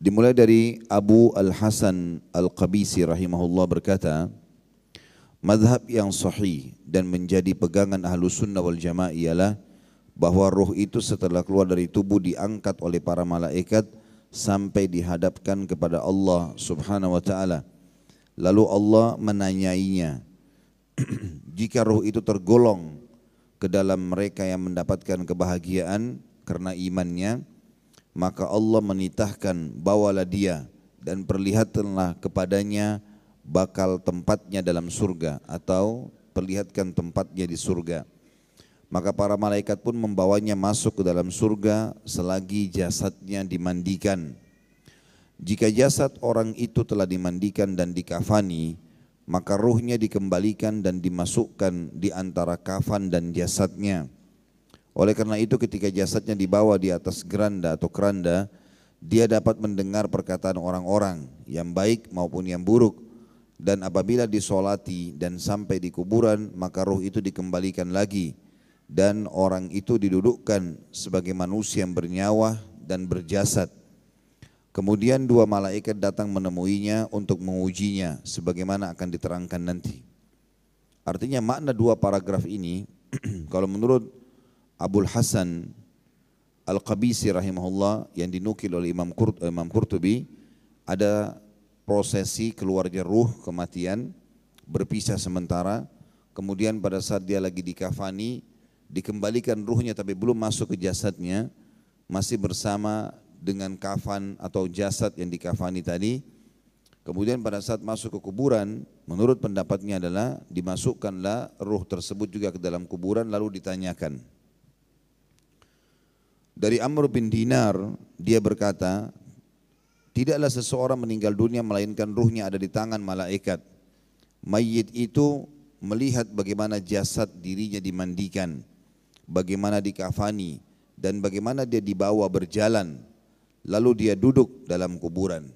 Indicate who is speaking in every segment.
Speaker 1: Dimulai dari Abu Al-Hasan Al-Qabisi rahimahullah berkata, madhab yang sahih dan menjadi pegangan ahlu sunnah wal jamaah ialah bahwa ruh itu setelah keluar dari tubuh diangkat oleh para malaikat sampai dihadapkan kepada Allah subhanahu wa ta'ala. Lalu Allah menanyainya, jika ruh itu tergolong ke dalam mereka yang mendapatkan kebahagiaan karena imannya, maka Allah menitahkan, bawalah dia dan perlihatkanlah kepadanya bakal tempatnya dalam surga, atau perlihatkan tempatnya di surga. Maka para malaikat pun membawanya masuk ke dalam surga selagi jasadnya dimandikan. Jika jasad orang itu telah dimandikan dan dikafani, maka ruhnya dikembalikan dan dimasukkan di antara kafan dan jasadnya. Oleh karena itu ketika jasadnya dibawa di atas geranda atau keranda, dia dapat mendengar perkataan orang-orang yang baik maupun yang buruk. Dan apabila disolati dan sampai di kuburan, maka ruh itu dikembalikan lagi. Dan orang itu didudukkan sebagai manusia yang bernyawa dan berjasad. Kemudian dua malaikat datang menemuinya untuk mengujinya, sebagaimana akan diterangkan nanti. Artinya makna dua paragraf ini, kalau menurut Abul Hasan Al-Qabisi rahimahullah yang dinukil oleh Imam Qurtubi, ada prosesi keluarnya ruh kematian, berpisah sementara, kemudian pada saat dia lagi dikafani, dikembalikan ruhnya tapi belum masuk ke jasadnya, masih bersama dengan kafan atau jasad yang dikafani tadi. Kemudian pada saat masuk ke kuburan, menurut pendapatnya adalah dimasukkanlah ruh tersebut juga ke dalam kuburan lalu ditanyakan. Dari Amr bin Dinar, dia berkata, tidaklah seseorang meninggal dunia melainkan ruhnya ada di tangan malaikat. Mayit itu melihat bagaimana jasad dirinya dimandikan, bagaimana dikafani, dan bagaimana dia dibawa berjalan, lalu dia duduk dalam kuburan.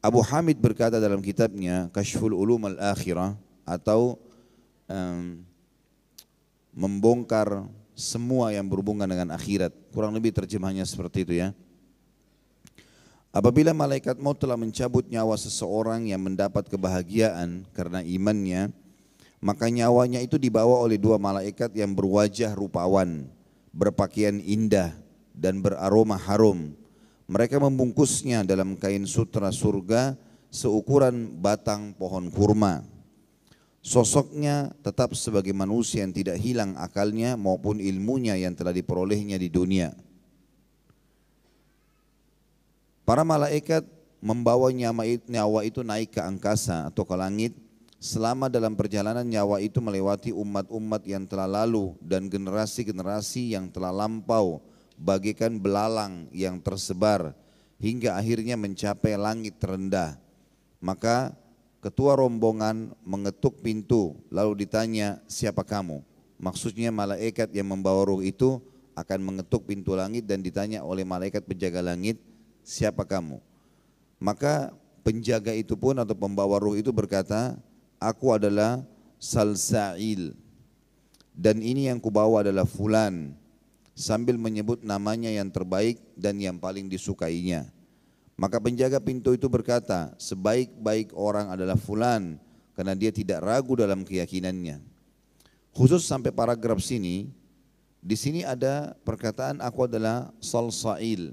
Speaker 1: Abu Hamid berkata dalam kitabnya Kashful Ulum Al-Akhirah, atau membongkar semua yang berhubungan dengan akhirat, kurang lebih terjemahnya seperti itu ya. Apabila malaikat maut telah mencabut nyawa seseorang yang mendapat kebahagiaan karena imannya, maka nyawanya itu dibawa oleh dua malaikat yang berwajah rupawan, berpakaian indah dan beraroma harum. Mereka membungkusnya dalam kain sutra surga seukuran batang pohon kurma. Sosoknya tetap sebagai manusia yang tidak hilang akalnya maupun ilmunya yang telah diperolehnya di dunia. Para malaikat membawa nyawa itu naik ke angkasa atau ke langit. Selama dalam perjalanan nyawa itu melewati umat-umat yang telah lalu dan generasi-generasi yang telah lampau, bagaikan belalang yang tersebar hingga akhirnya mencapai langit terendah. Maka ketua rombongan mengetuk pintu lalu ditanya, siapa kamu? Maksudnya malaikat yang membawa ruh itu akan mengetuk pintu langit dan ditanya oleh malaikat penjaga langit, siapa kamu? Maka penjaga itu pun atau pembawa ruh itu berkata, aku adalah Salsail dan ini yang kubawa adalah Fulan, sambil menyebut namanya yang terbaik dan yang paling disukainya. Maka penjaga pintu itu berkata, sebaik-baik orang adalah Fulan, karena dia tidak ragu dalam keyakinannya. Khusus sampai paragraf sini, di sini ada perkataan aku adalah Salsail.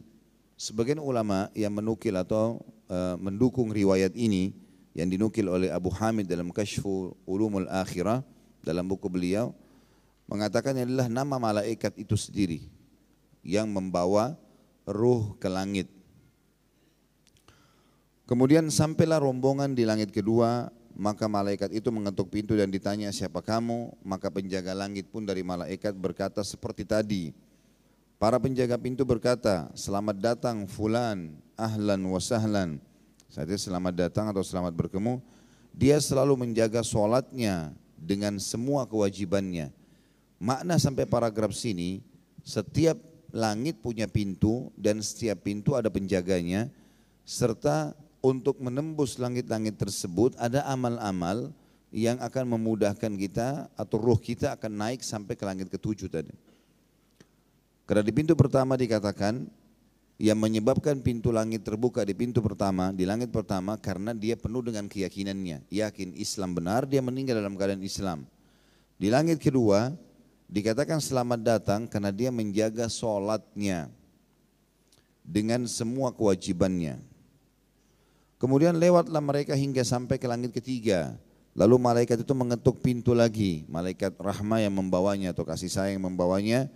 Speaker 1: Sebagian ulama yang menukil atau mendukung riwayat ini yang dinukil oleh Abu Hamid dalam Kashfu Ulumul Akhirah dalam buku beliau, mengatakan adalah nama malaikat itu sendiri yang membawa ruh ke langit. Kemudian sampailah rombongan di langit kedua, maka malaikat itu mengetuk pintu dan ditanya, siapa kamu? Maka penjaga langit pun dari malaikat berkata seperti tadi. Para penjaga pintu berkata, selamat datang Fulan, ahlan wa sahlan. Saatnya selamat datang atau selamat bertemu. Dia selalu menjaga sholatnya dengan semua kewajibannya. Makna sampai paragraf sini, setiap langit punya pintu dan setiap pintu ada penjaganya, serta untuk menembus langit-langit tersebut ada amal-amal yang akan memudahkan kita atau ruh kita akan naik sampai ke langit ketujuh tadi. Karena di pintu pertama dikatakan yang menyebabkan pintu langit terbuka di pintu pertama, di langit pertama karena dia penuh dengan keyakinannya, yakin Islam benar, dia meninggal dalam keadaan Islam. Di langit kedua dikatakan selamat datang karena dia menjaga sholatnya dengan semua kewajibannya. Kemudian lewatlah mereka hingga sampai ke langit ketiga. Lalu malaikat itu mengetuk pintu lagi, malaikat rahmah yang membawanya atau kasih sayang yang membawanya.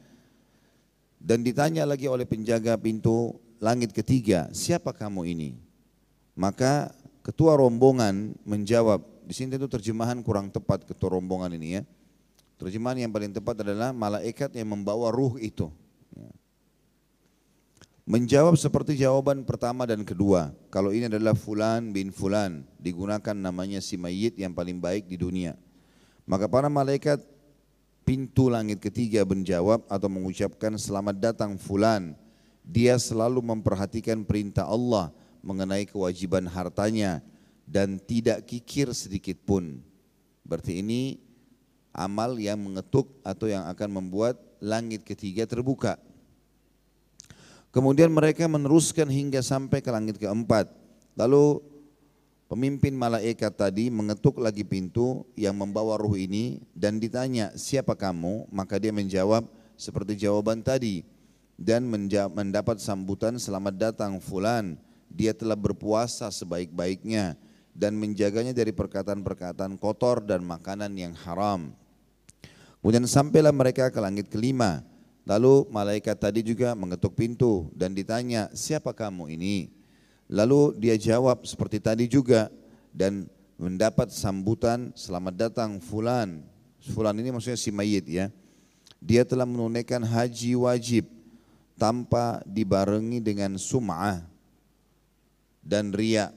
Speaker 1: Dan ditanya lagi oleh penjaga pintu langit ketiga, siapa kamu ini? Maka ketua rombongan menjawab, di sini itu terjemahan kurang tepat ketua rombongan ini ya. Terjemahan yang paling tepat adalah malaikat yang membawa ruh itu. Menjawab seperti jawaban pertama dan kedua, kalau ini adalah fulan bin fulan, digunakan namanya si mayit yang paling baik di dunia. Maka para malaikat pintu langit ketiga menjawab atau mengucapkan selamat datang fulan. Dia selalu memperhatikan perintah Allah mengenai kewajiban hartanya dan tidak kikir sedikit pun. Berarti ini amal yang mengetuk atau yang akan membuat langit ketiga terbuka. Kemudian mereka meneruskan hingga sampai ke langit keempat. Lalu pemimpin malaikat tadi mengetuk lagi pintu yang membawa ruh ini dan ditanya, siapa kamu? Maka dia menjawab seperti jawaban tadi dan mendapat sambutan, selamat datang fulan. Dia telah berpuasa sebaik-baiknya dan menjaganya dari perkataan-perkataan kotor dan makanan yang haram. Kemudian sampailah mereka ke langit kelima. Lalu malaikat tadi juga mengetuk pintu dan ditanya, siapa kamu ini? Lalu dia jawab seperti tadi juga dan mendapat sambutan, selamat datang fulan. Fulan ini maksudnya si mayit ya. Dia telah menunaikan haji wajib tanpa dibarengi dengan sum'ah dan riya.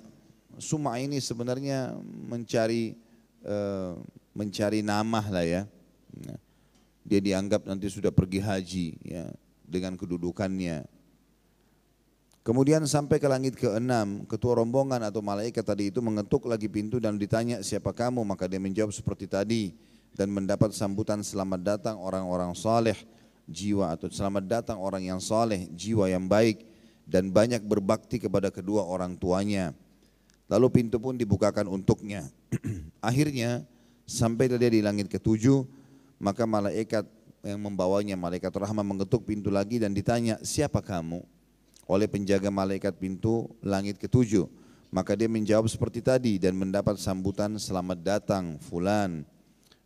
Speaker 1: Sum'ah ini sebenarnya mencari nama lah ya. Dia dianggap nanti sudah pergi haji ya, dengan kedudukannya. Kemudian sampai ke langit keenam, ketua rombongan atau malaikat tadi itu mengetuk lagi pintu dan ditanya siapa kamu, maka dia menjawab seperti tadi dan mendapat sambutan selamat datang orang-orang saleh jiwa atau selamat datang orang yang saleh jiwa yang baik dan banyak berbakti kepada kedua orang tuanya. Lalu pintu pun dibukakan untuknya. Akhirnya sampai dia di langit ketujuh. Maka malaikat yang membawanya, malaikat rahmah mengetuk pintu lagi dan ditanya, siapa kamu? Oleh penjaga malaikat pintu langit ketujuh. Maka dia menjawab seperti tadi dan mendapat sambutan selamat datang fulan.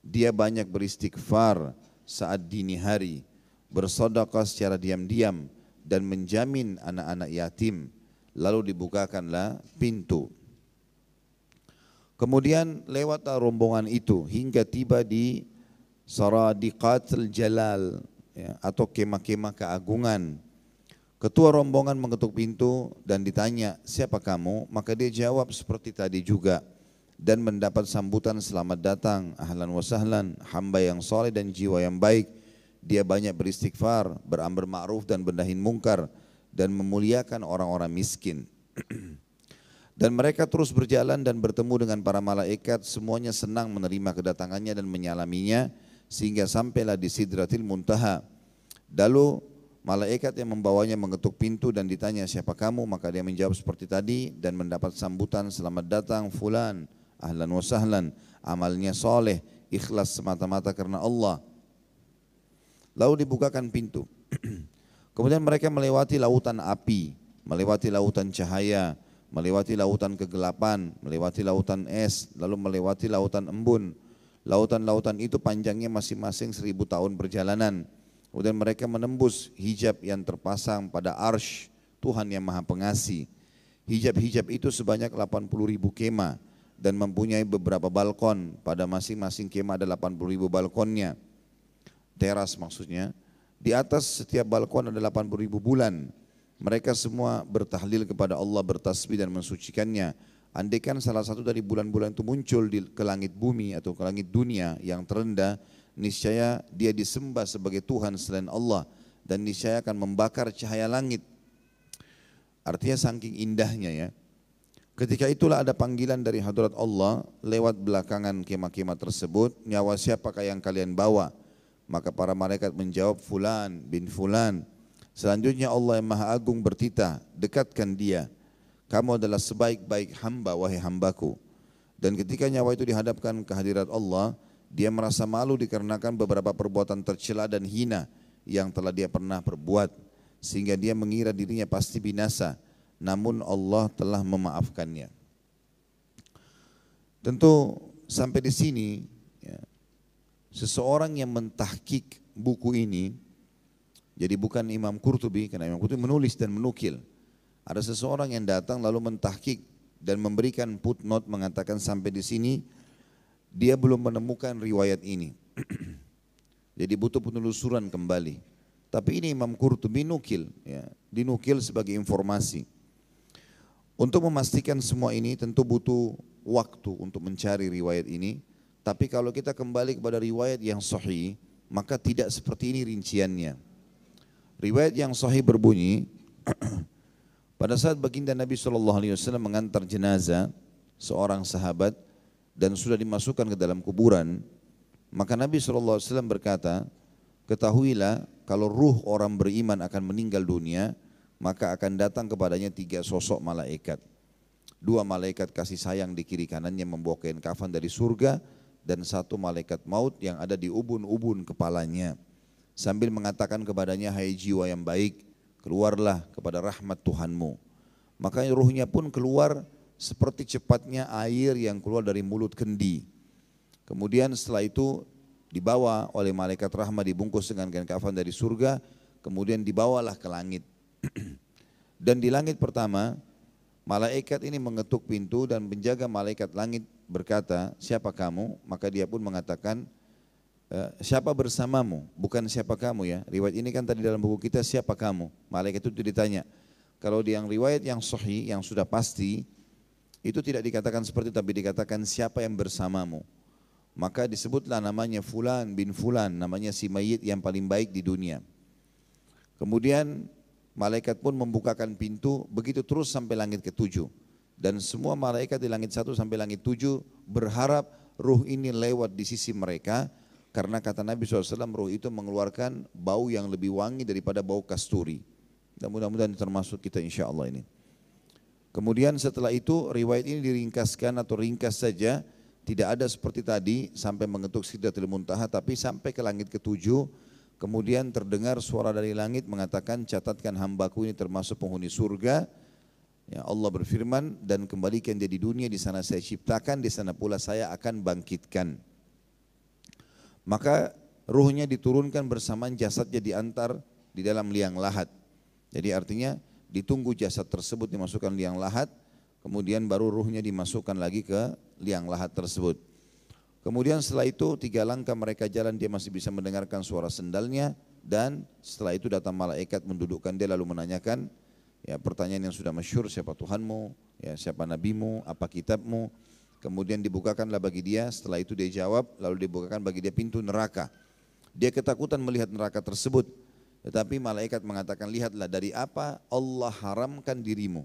Speaker 1: Dia banyak beristighfar saat dini hari, bersedekah secara diam-diam dan menjamin anak-anak yatim. Lalu dibukakanlah pintu. Kemudian lewatlah rombongan itu hingga tiba di Saradiqatul Jalal ya, atau kemah-kemah keagungan. Ketua rombongan mengetuk pintu dan ditanya, siapa kamu? Maka dia jawab seperti tadi juga dan mendapat sambutan selamat datang, ahlan wa sahlan, hamba yang soleh dan jiwa yang baik. Dia banyak beristighfar, beramar ma'ruf dan bendahin mungkar dan memuliakan orang-orang miskin. Dan mereka terus berjalan dan bertemu dengan para malaikat, semuanya senang menerima kedatangannya dan menyalaminya sehingga sampailah di Sidratil Muntaha. Lalu malaikat yang membawanya mengetuk pintu dan ditanya siapa kamu, maka dia menjawab seperti tadi dan mendapat sambutan selamat datang fulan, ahlan wa sahlan, amalnya soleh, ikhlas semata-mata karena Allah. Lalu dibukakan pintu. Kemudian mereka melewati lautan api, melewati lautan cahaya, melewati lautan kegelapan, melewati lautan es, lalu melewati lautan embun. Lautan-lautan itu panjangnya masing-masing 1000 tahun perjalanan. Kemudian mereka menembus hijab yang terpasang pada arsy Tuhan yang Maha Pengasih. Hijab-hijab itu sebanyak 80.000 kemah dan mempunyai beberapa balkon. Pada masing-masing kemah ada 80.000 balkonnya. Teras maksudnya. Di atas setiap balkon ada 80.000 bulan. Mereka semua bertahlil kepada Allah, bertasbih dan mensucikannya. Andaikan salah satu dari bulan-bulan itu muncul ke langit bumi atau ke langit dunia yang terendah, niscaya dia disembah sebagai Tuhan selain Allah dan niscaya akan membakar cahaya langit. Artinya saking indahnya ya. Ketika itulah ada panggilan dari hadrat Allah lewat belakangan kemah-kemah tersebut, nyawa siapakah yang kalian bawa? Maka para malaikat menjawab fulan bin fulan. Selanjutnya Allah yang Maha Agung bertitah, dekatkan dia. Kamu adalah sebaik-baik hamba, wahai hambaku. Dan ketika nyawa itu dihadapkan ke hadirat Allah, dia merasa malu dikarenakan beberapa perbuatan tercela dan hina yang telah dia pernah perbuat. Sehingga dia mengira dirinya pasti binasa. Namun Allah telah memaafkannya. Tentu sampai di sini, ya, seseorang yang mentahkik buku ini, jadi bukan Imam Qurtubi, karena Imam Qurtubi menulis dan menukil. Ada seseorang yang datang lalu mentahkik dan memberikan footnote mengatakan sampai di sini dia belum menemukan riwayat ini. Jadi butuh penelusuran kembali. Tapi ini Imam Qurtubi nukil, ya, dinukil sebagai informasi. Untuk memastikan semua ini tentu butuh waktu untuk mencari riwayat ini. Tapi kalau kita kembali kepada riwayat yang sahih, maka tidak seperti ini rinciannya. Riwayat yang sahih berbunyi, pada saat baginda Nabi SAW mengantar jenazah seorang sahabat dan sudah dimasukkan ke dalam kuburan, maka Nabi SAW berkata, ketahuilah kalau ruh orang beriman akan meninggal dunia, maka akan datang kepadanya 3 sosok malaikat. 2 malaikat kasih sayang di kiri kanannya membawa kain kafan dari surga, dan 1 malaikat maut yang ada di ubun-ubun kepalanya. Sambil mengatakan kepadanya, hai jiwa yang baik, keluarlah kepada rahmat Tuhanmu. Maka ruhnya pun keluar seperti cepatnya air yang keluar dari mulut kendi. Kemudian setelah itu dibawa oleh malaikat rahmat dibungkus dengan kain kafan dari surga, kemudian dibawalah ke langit. Dan di langit pertama, malaikat ini mengetuk pintu dan penjaga malaikat langit berkata, siapa kamu? Maka dia pun mengatakan, siapa bersamamu? Bukan siapa kamu ya. Riwayat ini kan tadi dalam buku kita, siapa kamu? Malaikat itu ditanya. Kalau di yang riwayat yang sahih, yang sudah pasti, itu tidak dikatakan seperti itu, tapi dikatakan siapa yang bersamamu. Maka disebutlah namanya Fulan bin Fulan, namanya si mayit yang paling baik di dunia. Kemudian malaikat pun membukakan pintu, begitu terus sampai langit ke-7. Dan semua malaikat di langit 1 sampai langit 7 berharap ruh ini lewat di sisi mereka, karena kata Nabi SAW ruh itu mengeluarkan bau yang lebih wangi daripada bau kasturi. Dan mudah-mudahan termasuk kita insya Allah ini. Kemudian setelah itu riwayat ini diringkaskan atau ringkas saja, tidak ada seperti tadi sampai mengetuk Sidratul Muntaha, tapi sampai ke langit ke-7. Kemudian terdengar suara dari langit mengatakan, catatkan hambaku ini termasuk penghuni surga. Ya, Allah berfirman, dan kembalikan dia di dunia, di sana saya ciptakan, di sana pula saya akan bangkitkan. Maka ruhnya diturunkan bersamaan jasadnya diantar di dalam liang lahat. Jadi artinya ditunggu jasad tersebut dimasukkan liang lahat, kemudian baru ruhnya dimasukkan lagi ke liang lahat tersebut. Kemudian setelah itu 3 langkah mereka jalan, dia masih bisa mendengarkan suara sendalnya, dan setelah itu datang malaikat mendudukkan dia lalu menanyakan ya pertanyaan yang sudah masyhur, siapa Tuhanmu, ya siapa nabimu, apa kitabmu. Kemudian dibukakanlah bagi dia, setelah itu dia jawab, lalu dibukakan bagi dia pintu neraka. Dia ketakutan melihat neraka tersebut, tetapi malaikat mengatakan, lihatlah dari apa Allah haramkan dirimu.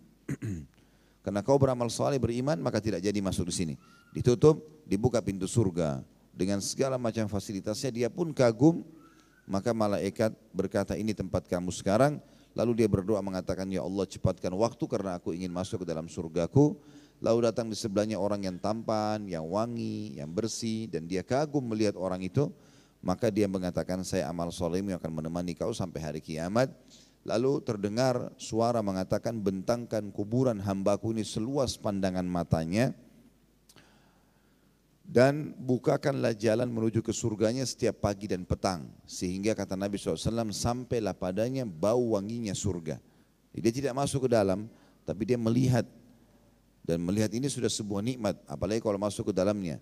Speaker 1: Karena kau beramal saleh beriman, maka tidak jadi masuk di sini. Ditutup, dibuka pintu surga dengan segala macam fasilitasnya. Dia pun kagum, maka malaikat berkata, ini tempat kamu sekarang. Lalu dia berdoa mengatakan, ya Allah cepatkan waktu karena aku ingin masuk ke dalam surgaku. Lalu datang di sebelahnya orang yang tampan, yang wangi, yang bersih, dan dia kagum melihat orang itu. Maka dia mengatakan, saya amal solehmu yang akan menemani kau sampai hari kiamat. Lalu terdengar suara mengatakan, bentangkan kuburan hambaku ini seluas pandangan matanya, dan bukakanlah jalan menuju ke surganya setiap pagi dan petang. Sehingga kata Nabi SAW, sampailah padanya bau wanginya surga. Dia tidak masuk ke dalam, tapi dia melihat. Dan melihat ini sudah sebuah nikmat, apalagi kalau masuk ke dalamnya.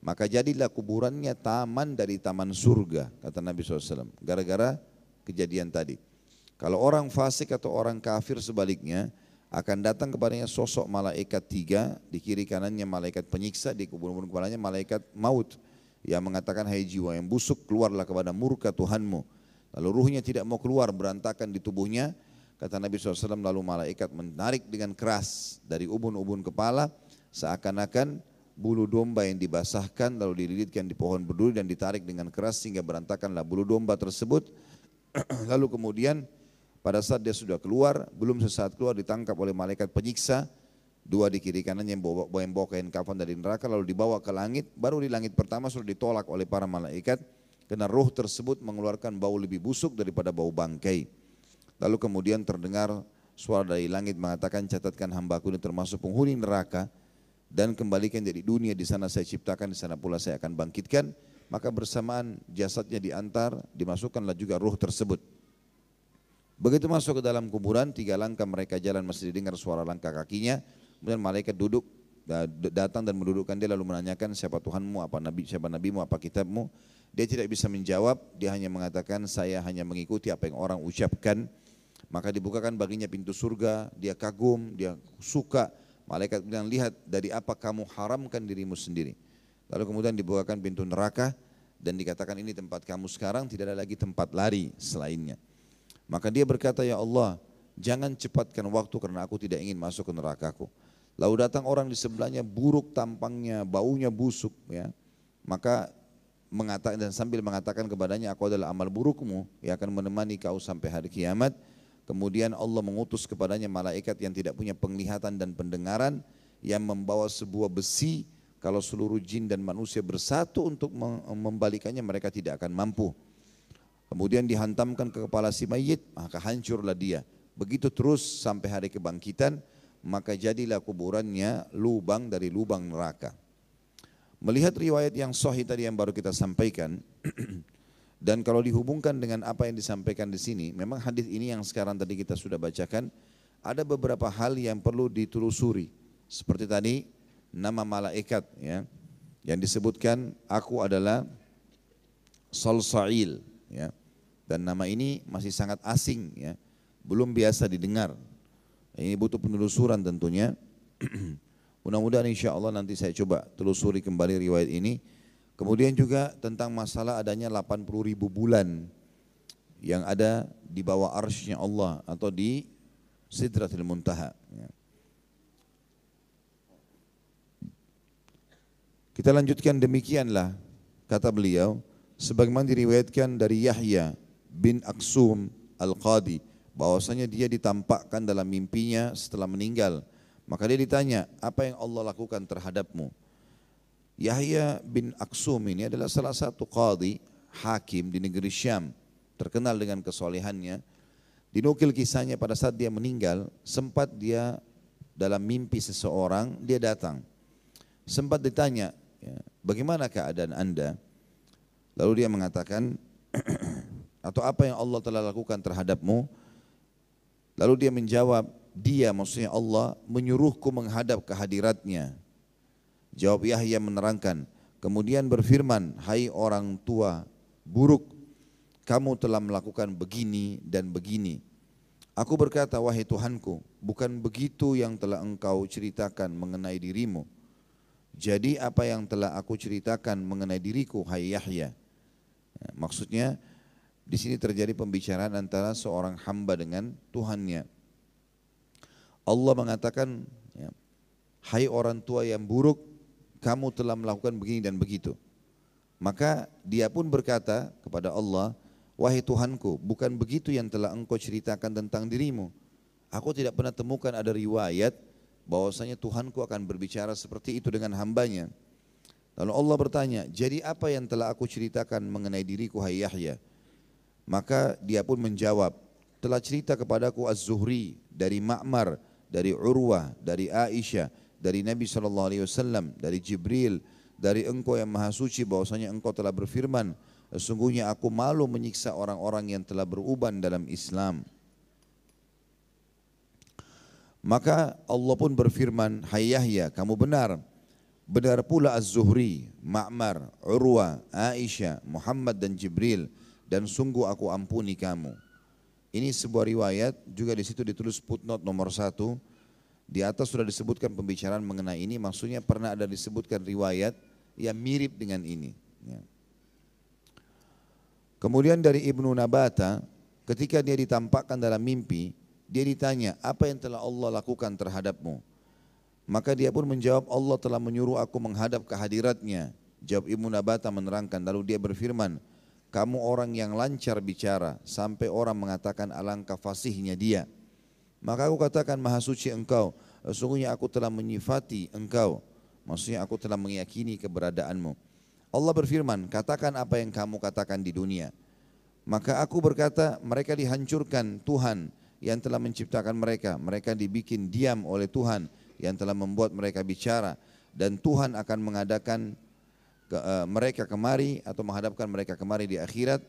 Speaker 1: Maka jadilah kuburannya taman dari taman surga, kata Nabi SAW. Gara-gara kejadian tadi. Kalau orang fasik atau orang kafir sebaliknya, akan datang kepadanya sosok malaikat 3, di kiri kanannya malaikat penyiksa, di kubur-kubur kepalanya malaikat maut, yang mengatakan, hai jiwa yang busuk, keluarlah kepada murka Tuhanmu. Lalu ruhnya tidak mau keluar, berantakan di tubuhnya. Kata Nabi SAW, lalu malaikat menarik dengan keras dari ubun-ubun kepala, seakan-akan bulu domba yang dibasahkan lalu dililitkan di pohon berduri dan ditarik dengan keras sehingga berantakanlah bulu domba tersebut. Lalu kemudian Pada saat dia sudah keluar, belum sesaat keluar ditangkap oleh malaikat penyiksa, dua di kiri kanannya yang bawa kain kafan dari neraka, lalu dibawa ke langit. Baru di langit pertama sudah ditolak oleh para malaikat karena ruh tersebut mengeluarkan bau lebih busuk daripada bau bangkai. Lalu kemudian terdengar suara dari langit mengatakan, catatkan hambaku ini termasuk penghuni neraka dan kembalikan dari dunia, di sana saya ciptakan, di sana pula saya akan bangkitkan. Maka bersamaan jasadnya diantar, dimasukkanlah juga ruh tersebut. Begitu masuk ke dalam kuburan, 3 langkah mereka jalan masih didengar suara langkah kakinya. Kemudian malaikat datang dan mendudukkan dia, lalu menanyakan siapa Tuhanmu, siapa nabimu, apa kitabmu. Dia tidak bisa menjawab, dia hanya mengatakan saya hanya mengikuti apa yang orang ucapkan. Maka dibukakan baginya pintu surga, dia kagum, dia suka. Malaikat bilang, lihat dari apa kamu haramkan dirimu sendiri. Lalu kemudian dibukakan pintu neraka dan dikatakan ini tempat kamu sekarang, tidak ada lagi tempat lari selainnya. Maka dia berkata, ya Allah, jangan cepatkan waktu karena aku tidak ingin masuk ke nerakaku. Lalu datang orang di sebelahnya, buruk tampangnya, baunya busuk, ya. Maka mengatakan dan sambil mengatakan kepadanya, aku adalah amal burukmu yang akan menemani kau sampai hari kiamat. Kemudian Allah mengutus kepadanya malaikat yang tidak punya penglihatan dan pendengaran, yang membawa sebuah besi. Kalau seluruh jin dan manusia bersatu untuk membalikannya, mereka tidak akan mampu. Kemudian dihantamkan ke kepala si mayit, maka hancurlah dia. Begitu terus sampai hari kebangkitan, maka jadilah kuburannya lubang dari lubang neraka. Melihat riwayat yang sahih tadi yang baru kita sampaikan, dan kalau dihubungkan dengan apa yang disampaikan di sini, memang hadis ini yang sekarang tadi kita sudah bacakan, ada beberapa hal yang perlu ditelusuri. Seperti tadi, nama malaikat, ya, yang disebutkan, aku adalah Salsail, ya. Dan nama ini masih sangat asing, ya, belum biasa didengar. Ini butuh penelusuran tentunya. Mudah-mudahan insya Allah nanti saya coba telusuri kembali riwayat ini. Kemudian juga tentang masalah adanya 80.000 bulan yang ada di bawah arsy-Nya Allah atau di Sidratul Muntaha, ya. Kita lanjutkan, demikianlah kata beliau, sebagaimana diriwayatkan dari Yahya bin Aksum Al-Qadi, bahwasanya dia ditampakkan dalam mimpinya setelah meninggal. Maka dia ditanya, apa yang Allah lakukan terhadapmu? Yahya bin Aksum ini adalah salah satu qadi, hakim di negeri Syam, terkenal dengan kesolehannya. Dinukil kisahnya pada saat dia meninggal, sempat dia dalam mimpi seseorang, dia datang. Sempat ditanya, ya, bagaimana keadaan anda? Lalu dia mengatakan, atau apa yang Allah telah lakukan terhadapmu? Lalu dia menjawab, dia maksudnya Allah menyuruhku menghadap ke hadiratnya. Jawab Yahya menerangkan, kemudian berfirman, hai orang tua buruk, kamu telah melakukan begini dan begini. Aku berkata, wahai Tuhanku, bukan begitu yang telah engkau ceritakan mengenai dirimu. Jadi apa yang telah aku ceritakan mengenai diriku, hai Yahya? Maksudnya di sini terjadi pembicaraan antara seorang hamba dengan Tuhannya. Allah mengatakan, ya, hai orang tua yang buruk, kamu telah melakukan begini dan begitu. Maka dia pun berkata kepada Allah, wahai Tuhanku, bukan begitu yang telah engkau ceritakan tentang dirimu. Aku tidak pernah temukan ada riwayat bahwasanya Tuhanku akan berbicara seperti itu dengan hambanya. Lalu Allah bertanya, jadi apa yang telah aku ceritakan mengenai diriku, hai Yahya? Maka dia pun menjawab, telah cerita kepadaku Az-Zuhri dari Ma'mar, dari Urwah, dari Aisyah, dari Nabi SAW, dari Jibril, dari engkau yang maha suci, bahwasanya engkau telah berfirman, sesungguhnya aku malu menyiksa orang-orang yang telah beruban dalam Islam. Maka Allah pun berfirman, hai Yahya, kamu benar. Benar pula Az-Zuhri, Ma'mar, Urwah, Aisyah, Muhammad dan Jibril, dan sungguh aku ampuni kamu. Ini sebuah riwayat, juga di situ ditulis footnote nomor 1. Di atas sudah disebutkan pembicaraan mengenai ini, maksudnya pernah ada disebutkan riwayat yang mirip dengan ini, ya. Kemudian dari Ibnu Nabata, ketika dia ditampakkan dalam mimpi, dia ditanya, apa yang telah Allah lakukan terhadapmu? Maka dia pun menjawab, Allah telah menyuruh aku menghadap ke hadiratnya. Jawab Ibnu Nabata menerangkan, lalu dia berfirman, kamu orang yang lancar bicara sampai orang mengatakan alangkah fasihnya dia. Maka aku katakan maha suci engkau, sesungguhnya aku telah menyifati engkau, maksudnya aku telah meyakini keberadaanmu. Allah berfirman, katakan apa yang kamu katakan di dunia. Maka aku berkata, mereka dihancurkan Tuhan yang telah menciptakan mereka. Mereka dibikin diam oleh Tuhan yang telah membuat mereka bicara. Dan Tuhan akan mengadakan mereka kemari atau menghadapkan mereka kemari di akhirat.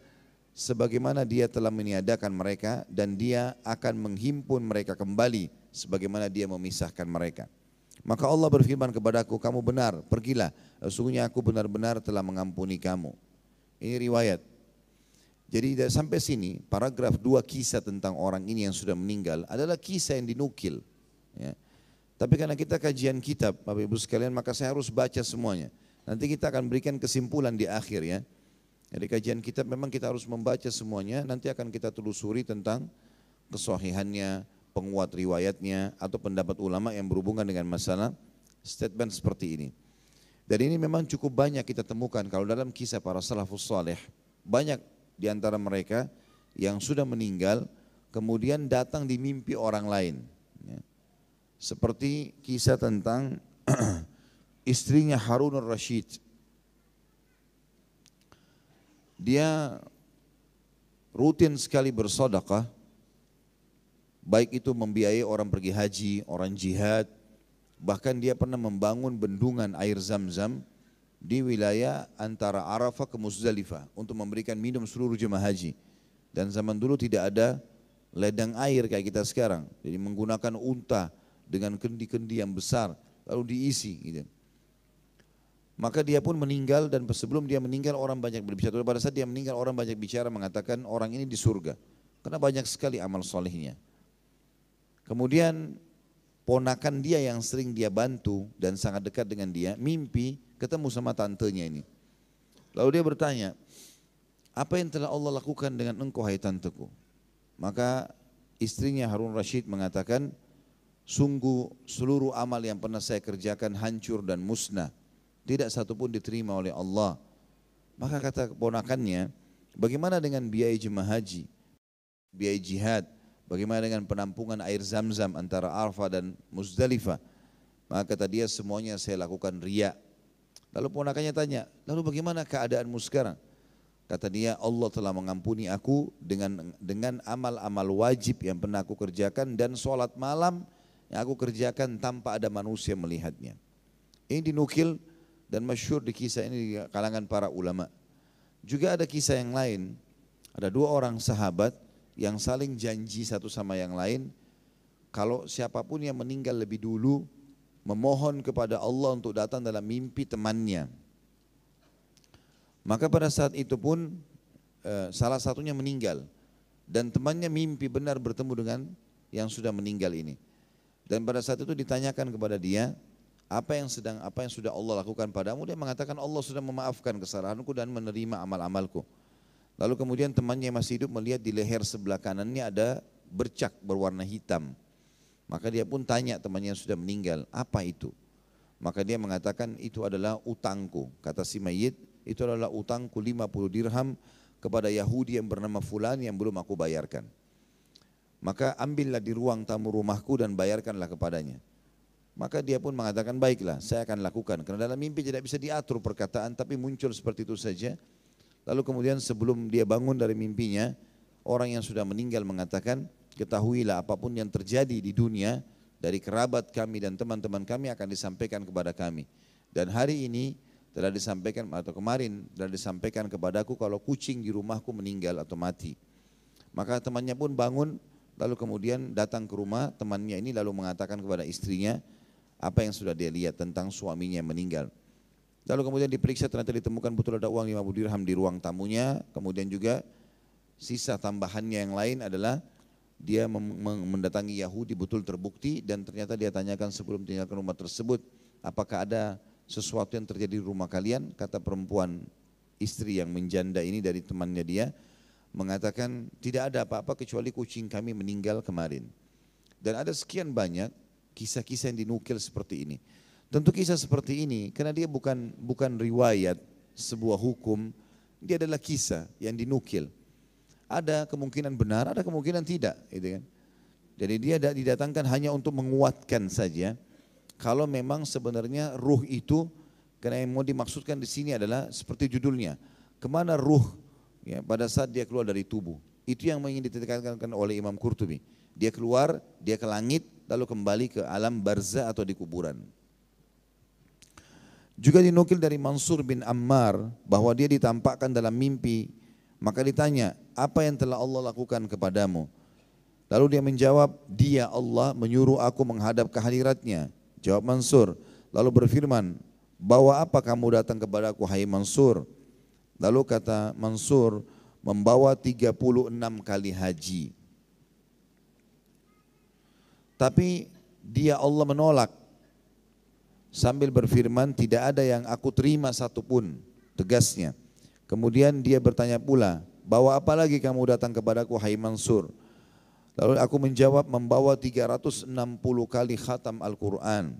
Speaker 1: Sebagaimana dia telah meniadakan mereka dan dia akan menghimpun mereka kembali. Sebagaimana dia memisahkan mereka. Maka Allah berfirman kepadaku, kamu benar, pergilah. Sesungguhnya aku benar-benar telah mengampuni kamu. Ini riwayat. Jadi sampai sini paragraf 2 kisah tentang orang ini yang sudah meninggal adalah kisah yang dinukil. Ya. Tapi karena kita kajian kitab, Bapak Ibu sekalian, maka saya harus baca semuanya. Nanti kita akan berikan kesimpulan di akhir ya. Jadi kajian kitab memang kita harus membaca semuanya. Nanti akan kita telusuri tentang kesahihannya, penguat riwayatnya atau pendapat ulama yang berhubungan dengan masalah statement seperti ini. Dan ini memang cukup banyak kita temukan kalau dalam kisah para salafus saleh. Banyak di antara mereka yang sudah meninggal kemudian datang di mimpi orang lain. Ya. Seperti kisah tentang istrinya Harun al-Rashid. Dia rutin sekali bersedekah, baik itu membiayai orang pergi haji, orang jihad, bahkan dia pernah membangun bendungan air Zam-Zam di wilayah antara Arafah ke Muzdalifah untuk memberikan minum seluruh jemaah haji. Dan zaman dulu tidak ada ledang air kayak kita sekarang, jadi menggunakan unta dengan kendi-kendi yang besar lalu diisi gitu. Maka dia pun meninggal dan sebelum dia meninggal orang banyak berbicara. Pada saat dia meninggal orang banyak bicara mengatakan orang ini di surga karena banyak sekali amal solehnya. Kemudian ponakan dia yang sering dia bantu dan sangat dekat dengan dia mimpi ketemu sama tantenya ini. Lalu dia bertanya, apa yang telah Allah lakukan dengan engkau hai tanteku? Maka istrinya Harun Rashid mengatakan, sungguh seluruh amal yang pernah saya kerjakan hancur dan musnah. Tidak satu pun diterima oleh Allah. Maka kata keponakannya, bagaimana dengan biaya jemaah haji, biaya jihad, bagaimana dengan penampungan air Zam-Zam antara Arafah dan Muzdalifah? Maka kata dia, semuanya saya lakukan riya. Lalu ponakannya tanya, lalu bagaimana keadaanmu sekarang? Kata dia, Allah telah mengampuni aku dengan amal-amal wajib yang pernah aku kerjakan dan sholat malam yang aku kerjakan tanpa ada manusia melihatnya. Ini dinukil dan masyhur di kisah ini di kalangan para ulama. Juga ada kisah yang lain, ada 2 orang sahabat yang saling janji satu sama yang lain, kalau siapapun yang meninggal lebih dulu memohon kepada Allah untuk datang dalam mimpi temannya. Maka pada saat itu pun salah satunya meninggal dan temannya mimpi benar bertemu dengan yang sudah meninggal ini. Dan pada saat itu ditanyakan kepada dia, apa yang sudah Allah lakukan padamu? Dia mengatakan Allah sudah memaafkan kesalahanku dan menerima amal-amalku. Lalu kemudian temannya yang masih hidup melihat di leher sebelah kanannya ada bercak berwarna hitam. Maka dia pun tanya temannya yang sudah meninggal, apa itu? Maka dia mengatakan itu adalah utangku. Kata si mayit, itu adalah utangku 50 dirham kepada Yahudi yang bernama Fulan yang belum aku bayarkan. Maka ambillah di ruang tamu rumahku dan bayarkanlah kepadanya. Maka dia pun mengatakan baiklah saya akan lakukan. Karena dalam mimpi tidak bisa diatur perkataan tapi muncul seperti itu saja. Lalu kemudian sebelum dia bangun dari mimpinya, orang yang sudah meninggal mengatakan, ketahuilah apapun yang terjadi di dunia dari kerabat kami dan teman-teman kami akan disampaikan kepada kami. Dan hari ini telah disampaikan atau kemarin telah disampaikan kepadaku kalau kucing di rumahku meninggal atau mati. Maka temannya pun bangun lalu kemudian datang ke rumah temannya ini lalu mengatakan kepada istrinya apa yang sudah dia lihat tentang suaminya yang meninggal. Lalu kemudian diperiksa ternyata ditemukan betul ada uang 50 dirham di ruang tamunya. Kemudian juga sisa tambahannya yang lain adalah dia mendatangi Yahudi betul terbukti dan ternyata dia tanyakan sebelum tinggalkan rumah tersebut, apakah ada sesuatu yang terjadi di rumah kalian? Kata perempuan istri yang menjanda ini dari temannya dia mengatakan tidak ada apa-apa kecuali kucing kami meninggal kemarin. Dan ada sekian banyak kisah-kisah yang dinukil seperti ini. Tentu kisah seperti ini karena dia bukan riwayat sebuah hukum Dia adalah kisah yang dinukil. Ada kemungkinan benar, ada kemungkinan tidak, gitu kan. Jadi dia didatangkan hanya untuk menguatkan saja. Kalau memang sebenarnya ruh itu, karena yang mau dimaksudkan di sini adalah seperti judulnya, kemana ruh ya, pada saat dia keluar dari tubuh. Itu yang ingin ditekankan oleh Imam Qurtubi. Dia keluar, dia ke langit, lalu kembali ke alam barzah atau di kuburan. Juga dinukil dari Mansur bin Ammar bahwa dia ditampakkan dalam mimpi. Maka ditanya, apa yang telah Allah lakukan kepadamu? Lalu dia menjawab, dia Allah menyuruh aku menghadap ke hadiratnya. Jawab Mansur, lalu berfirman, bawa apa kamu datang kepadaku hai Mansur? Lalu kata Mansur, membawa 36 kali haji. Tapi dia Allah menolak. Sambil berfirman, tidak ada yang aku terima satupun, tegasnya. Kemudian dia bertanya pula, bawa apa lagi kamu datang kepadaku hai Mansur? Lalu aku menjawab, membawa 360 kali khatam Al-Quran.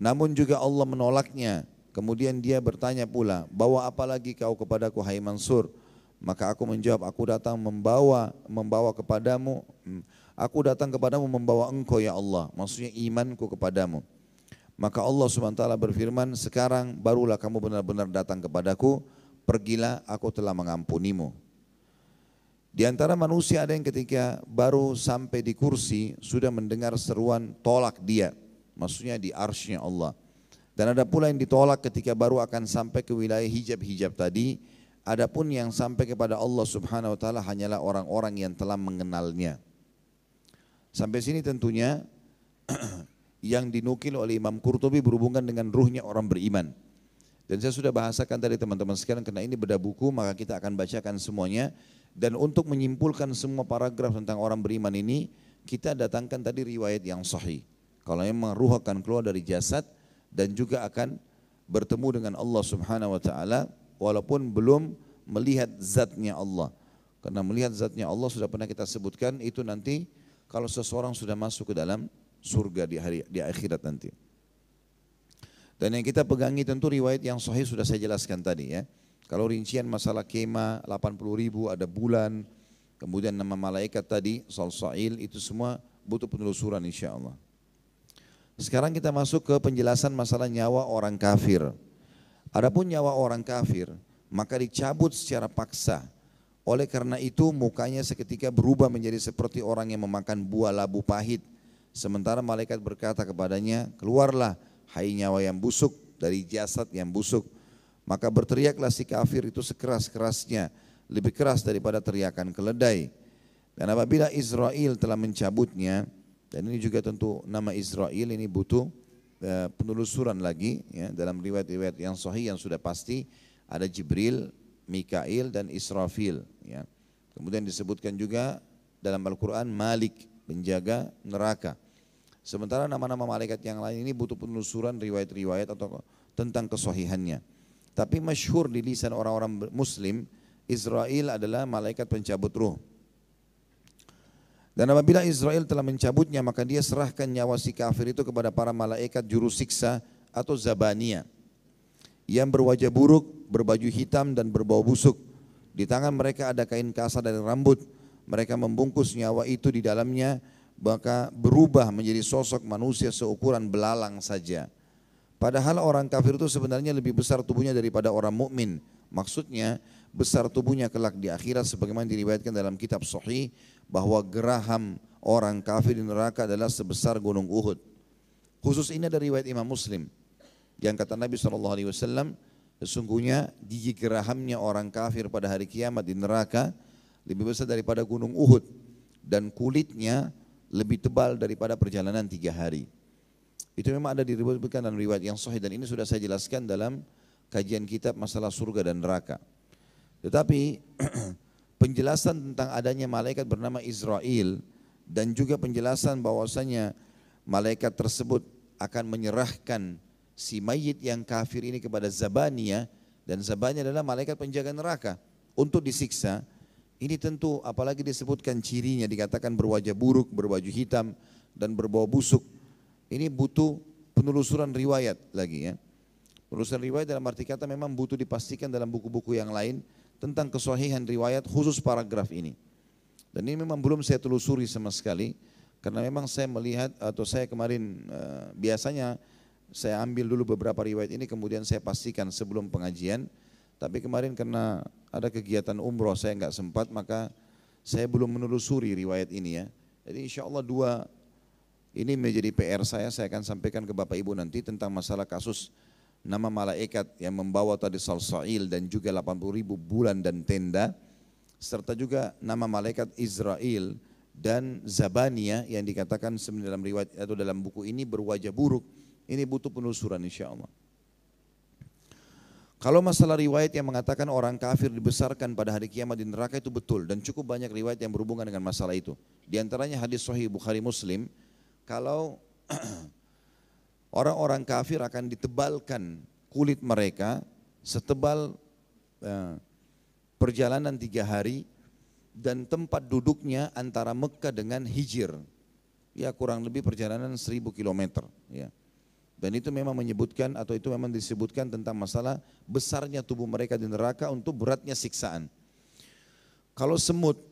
Speaker 1: Namun juga Allah menolaknya. Kemudian dia bertanya pula, bawa apa lagi kau kepadaku hai Mansur? Maka aku menjawab, aku datang membawa kepadamu, aku datang kepadamu membawa engkau ya Allah, maksudnya imanku kepadamu. Maka Allah SWT berfirman, sekarang barulah kamu benar-benar datang kepadaku, pergilah aku telah mengampunimu. Di antara manusia ada yang ketika baru sampai di kursi sudah mendengar seruan tolak dia, maksudnya di arsy-Nya Allah. Dan ada pula yang ditolak ketika baru akan sampai ke wilayah hijab-hijab tadi. Adapun yang sampai kepada Allah Subhanahu wa taala hanyalah orang-orang yang telah mengenalnya. Sampai sini tentunya yang dinukil oleh Imam Qurtubi berhubungan dengan ruhnya orang beriman. Dan saya sudah bahasakan tadi teman-teman sekalian, karena ini beda buku maka kita akan bacakan semuanya. Dan untuk menyimpulkan semua paragraf tentang orang beriman ini, kita datangkan tadi riwayat yang sahih. Kalau memang ruh akan keluar dari jasad dan juga akan bertemu dengan Allah Subhanahu wa taala walaupun belum melihat zatnya Allah. Karena melihat zatnya Allah sudah pernah kita sebutkan, itu nanti kalau seseorang sudah masuk ke dalam surga di akhirat nanti. Dan yang kita pegangi tentu riwayat yang sahih sudah saya jelaskan tadi ya. Kalau rincian masalah kema 80.000, ada bulan, kemudian nama malaikat tadi, Salsail, itu semua butuh penelusuran insya Allah. Sekarang kita masuk ke penjelasan masalah nyawa orang kafir. Adapun nyawa orang kafir, maka dicabut secara paksa. Oleh karena itu mukanya seketika berubah menjadi seperti orang yang memakan buah labu pahit. Sementara malaikat berkata kepadanya, keluarlah hai nyawa yang busuk dari jasad yang busuk. Maka berteriaklah si kafir itu sekeras-kerasnya, lebih keras daripada teriakan keledai. Dan apabila Israel telah mencabutnya, dan ini juga tentu nama Israel ini butuh penelusuran lagi ya, dalam riwayat-riwayat yang sahih yang sudah pasti ada Jibril, Mikail dan Israfil ya. Kemudian disebutkan juga dalam Al-Quran Malik, penjaga neraka. Sementara nama-nama malaikat yang lain ini butuh penelusuran riwayat-riwayat atau tentang kesahihannya. Tapi masyhur di lisan orang-orang muslim, Israel adalah malaikat pencabut ruh. Dan apabila Israel telah mencabutnya, maka dia serahkan nyawa si kafir itu kepada para malaikat juru siksa atau Zabania yang berwajah buruk, berbaju hitam dan berbau busuk. Di tangan mereka ada kain kasar dari rambut. Mereka membungkus nyawa itu di dalamnya, maka berubah menjadi sosok manusia seukuran belalang saja. Padahal orang kafir itu sebenarnya lebih besar tubuhnya daripada orang mukmin. Maksudnya besar tubuhnya kelak di akhirat, sebagaimana diriwayatkan dalam kitab Sahih bahwa geraham orang kafir di neraka adalah sebesar gunung Uhud. Khusus ini ada riwayat Imam Muslim yang kata Nabi SAW, sesungguhnya gigi gerahamnya orang kafir pada hari kiamat di neraka lebih besar daripada gunung Uhud dan kulitnya lebih tebal daripada perjalanan 3 hari. Itu memang ada diriwayatkan dalam riwayat yang sahih, dan ini sudah saya jelaskan dalam kajian kitab masalah surga dan neraka. Tetapi penjelasan tentang adanya malaikat bernama Israel dan juga penjelasan bahwasanya malaikat tersebut akan menyerahkan si mayit yang kafir ini kepada Zabania, dan Zabania adalah malaikat penjaga neraka untuk disiksa. Ini tentu apalagi disebutkan cirinya, dikatakan berwajah buruk, berbaju hitam dan berbau busuk. Ini butuh penelusuran riwayat lagi ya. Penelusuran riwayat dalam arti kata memang butuh dipastikan dalam buku-buku yang lain tentang kesahihan riwayat khusus paragraf ini. Dan ini memang belum saya telusuri sama sekali, karena memang saya melihat atau saya kemarin biasanya saya ambil dulu beberapa riwayat ini kemudian saya pastikan sebelum pengajian. Tapi kemarin karena ada kegiatan umroh saya nggak sempat, maka saya belum menelusuri riwayat ini ya. Jadi insya Allah ini menjadi PR saya akan sampaikan ke Bapak Ibu nanti tentang masalah kasus nama malaikat yang membawa tadi Salsail dan juga 80.000 bulan dan tenda, serta juga nama malaikat Israel dan Zabania yang dikatakan sebenarnya dalam riwayat atau dalam buku ini berwajah buruk. Ini butuh penelusuran insya Allah. Kalau masalah riwayat yang mengatakan orang kafir dibesarkan pada hari kiamat di neraka itu betul, dan cukup banyak riwayat yang berhubungan dengan masalah itu. Di antaranya hadis Sahih Bukhari Muslim, kalau orang-orang kafir akan ditebalkan kulit mereka setebal perjalanan 3 hari dan tempat duduknya antara Mekah dengan Hijr, ya kurang lebih perjalanan 1000 kilometer. Ya. Dan itu memang menyebutkan atau itu memang disebutkan tentang masalah besarnya tubuh mereka di neraka untuk beratnya siksaan. Kalau semut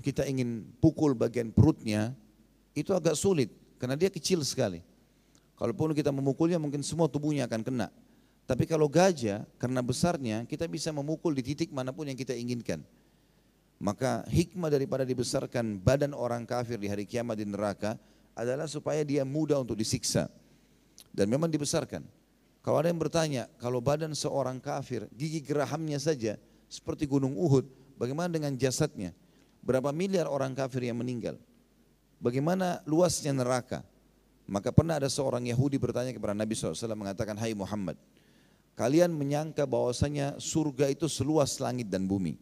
Speaker 1: kita ingin pukul bagian perutnya, itu agak sulit karena dia kecil sekali. Kalaupun kita memukulnya mungkin semua tubuhnya akan kena. Tapi kalau gajah karena besarnya kita bisa memukul di titik manapun yang kita inginkan. Maka hikmah daripada dibesarkan badan orang kafir di hari kiamat di neraka adalah supaya dia mudah untuk disiksa. Dan memang dibesarkan. Kalau ada yang bertanya, kalau badan seorang kafir, gigi gerahamnya saja seperti gunung Uhud, bagaimana dengan jasadnya? Berapa miliar orang kafir yang meninggal? Bagaimana luasnya neraka? Maka pernah ada seorang Yahudi bertanya kepada Nabi SAW mengatakan, hai Muhammad, kalian menyangka bahwasanya surga itu seluas langit dan bumi.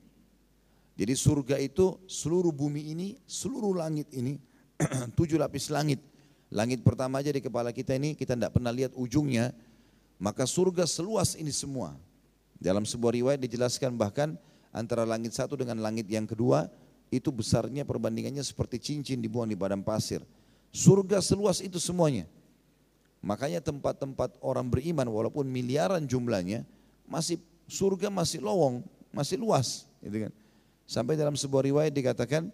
Speaker 1: Jadi surga itu seluruh bumi ini, seluruh langit ini, 7 lapis langit. Langit pertama aja di kepala kita ini kita tidak pernah lihat ujungnya, maka surga seluas ini semua. Dalam sebuah riwayat dijelaskan bahkan antara langit satu dengan langit yang kedua itu besarnya perbandingannya seperti cincin dibuang di padang pasir. Surga seluas itu semuanya. Makanya tempat-tempat orang beriman walaupun miliaran jumlahnya, surga masih lowong, masih luas, gitu kan. Sampai dalam sebuah riwayat dikatakan,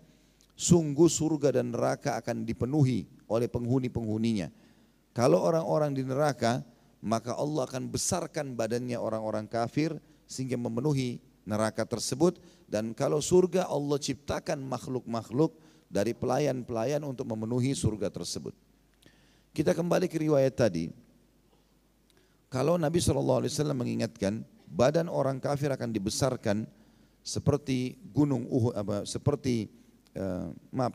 Speaker 1: sungguh surga dan neraka akan dipenuhi oleh penghuni-penghuninya. Kalau orang-orang di neraka, maka Allah akan besarkan badannya orang-orang kafir sehingga memenuhi neraka tersebut. Dan kalau surga, Allah ciptakan makhluk-makhluk dari pelayan-pelayan untuk memenuhi surga tersebut. Kita kembali ke riwayat tadi. Kalau Nabi SAW mengingatkan badan orang kafir akan dibesarkan seperti gunung Uhud,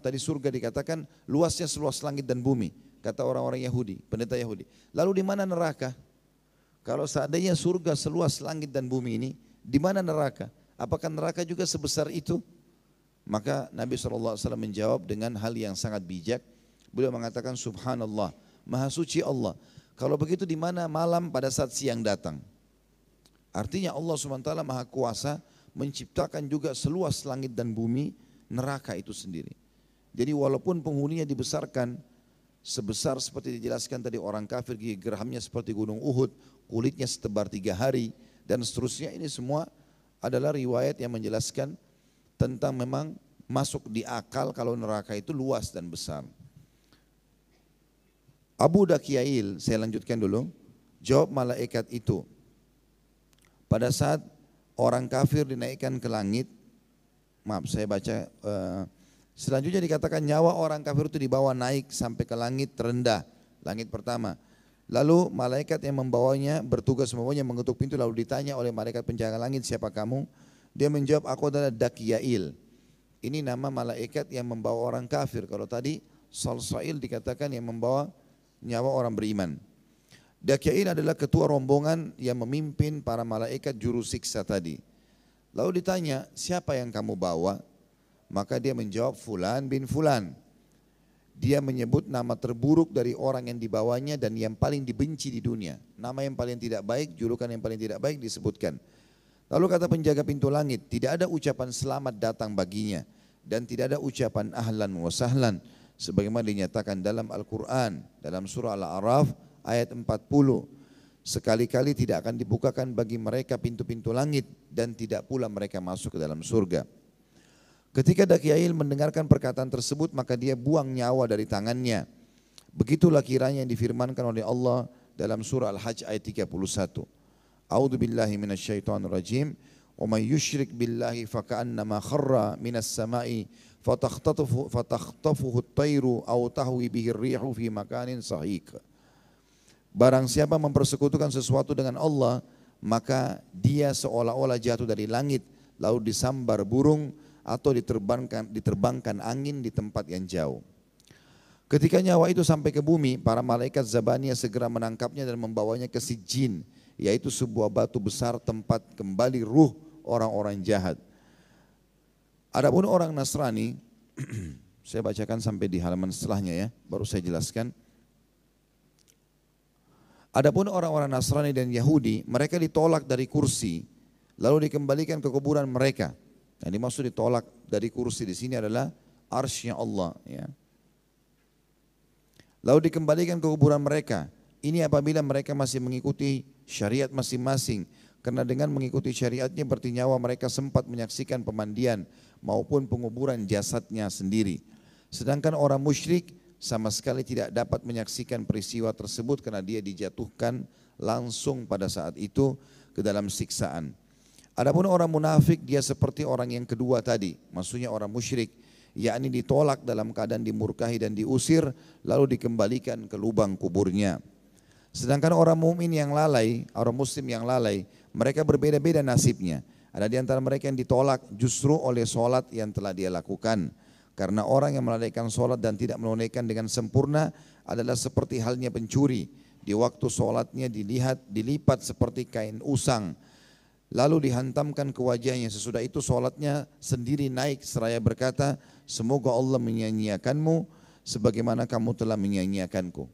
Speaker 1: tadi surga dikatakan luasnya seluas langit dan bumi, kata orang-orang Yahudi, pendeta Yahudi. Lalu di mana neraka? Kalau seandainya surga seluas langit dan bumi ini, di mana neraka? Apakah neraka juga sebesar itu? Maka Nabi SAW menjawab dengan hal yang sangat bijak. Beliau mengatakan, Subhanallah, Maha Suci Allah. Kalau begitu di mana malam pada saat siang datang? Artinya Allah SWT Maha Kuasa menciptakan juga seluas langit dan bumi, neraka itu sendiri. Jadi walaupun penghuninya dibesarkan sebesar seperti dijelaskan tadi orang kafir, gigi gerahamnya seperti gunung Uhud, kulitnya setebar 3 hari dan seterusnya, ini semua adalah riwayat yang menjelaskan tentang memang masuk di akal kalau neraka itu luas dan besar. Abu Dakyail, saya lanjutkan dulu, jawab malaikat itu, pada saat orang kafir dinaikkan ke langit, saya baca, selanjutnya dikatakan nyawa orang kafir itu dibawa naik sampai ke langit terendah, langit pertama. Lalu malaikat yang membawanya bertugas membawanya mengetuk pintu, lalu ditanya oleh malaikat penjaga langit, siapa kamu? Dia menjawab, aku adalah Dakyail. Ini nama malaikat yang membawa orang kafir. Kalau tadi Salsail dikatakan yang membawa nyawa orang beriman. Dakyail adalah ketua rombongan yang memimpin para malaikat juru siksa tadi. Lalu ditanya, siapa yang kamu bawa? Maka dia menjawab, Fulan bin Fulan. Dia menyebut nama terburuk dari orang yang dibawanya dan yang paling dibenci di dunia. Nama yang paling tidak baik, julukan yang paling tidak baik disebutkan. Lalu kata penjaga pintu langit, tidak ada ucapan selamat datang baginya. Dan tidak ada ucapan ahlan wa sahlan. Sebagaimana dinyatakan dalam Al-Quran, dalam surah Al-A'raf ayat 40. sekali-kali tidak akan dibukakan bagi mereka pintu-pintu langit dan tidak pula mereka masuk ke dalam surga. Ketika Dakyail mendengarkan perkataan tersebut maka dia buang nyawa dari tangannya. Begitulah kiranya yang difirmankan oleh Allah dalam surah Al-Hajj ayat 31. A'udzu billahi minasyaitonir rajim. Wa may yusyrik billahi faka'annama kharra minas sama'i fatakhtafuhu at-tayru aw tahwi bihi ar-rihu fi makanin sahiq. Barang siapa mempersekutukan sesuatu dengan Allah, maka dia seolah-olah jatuh dari langit, lalu disambar burung atau diterbangkan angin di tempat yang jauh. Ketika nyawa itu sampai ke bumi, para malaikat Zabaniyah segera menangkapnya dan membawanya ke Sijjin, yaitu sebuah batu besar tempat kembali ruh orang-orang jahat. Adapun orang Nasrani, saya bacakan sampai di halaman setelahnya ya, baru saya jelaskan. Adapun orang-orang Nasrani dan Yahudi, mereka ditolak dari kursi, lalu dikembalikan ke kuburan mereka. Yang dimaksud ditolak dari kursi di sini adalah arsy-Nya Allah. Ya. Lalu dikembalikan ke kuburan mereka. Ini apabila mereka masih mengikuti syariat masing-masing, karena dengan mengikuti syariatnya berarti nyawa mereka sempat menyaksikan pemandian maupun penguburan jasadnya sendiri. Sedangkan orang musyrik sama sekali tidak dapat menyaksikan peristiwa tersebut karena dia dijatuhkan langsung pada saat itu ke dalam siksaan. Adapun orang munafik dia seperti orang yang kedua tadi, maksudnya orang musyrik, yakni ditolak dalam keadaan dimurkahi dan diusir lalu dikembalikan ke lubang kuburnya. Sedangkan orang mukmin yang lalai, orang muslim yang lalai, mereka berbeda-beda nasibnya. Ada di antara mereka yang ditolak justru oleh sholat yang telah dia lakukan. Karena orang yang melalaikan sholat dan tidak menunaikan dengan sempurna adalah seperti halnya pencuri. Di waktu sholatnya dilipat seperti kain usang. Lalu dihantamkan ke wajahnya. Sesudah itu sholatnya sendiri naik seraya berkata, semoga Allah menyia-nyiakanmu sebagaimana kamu telah menyia-nyiakanku.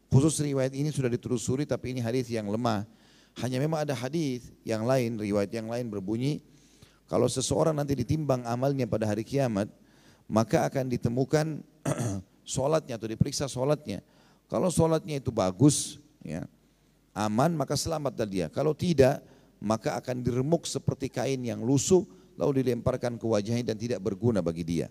Speaker 1: Khusus riwayat ini sudah ditelusuri tapi ini hadis yang lemah. Hanya memang ada hadis yang lain, riwayat yang lain berbunyi, kalau seseorang nanti ditimbang amalnya pada hari kiamat, maka akan ditemukan sholatnya atau diperiksa sholatnya. Kalau sholatnya itu bagus, ya, aman, maka selamatlah dia. Kalau tidak, maka akan diremuk seperti kain yang lusuh, lalu dilemparkan ke wajahnya dan tidak berguna bagi dia.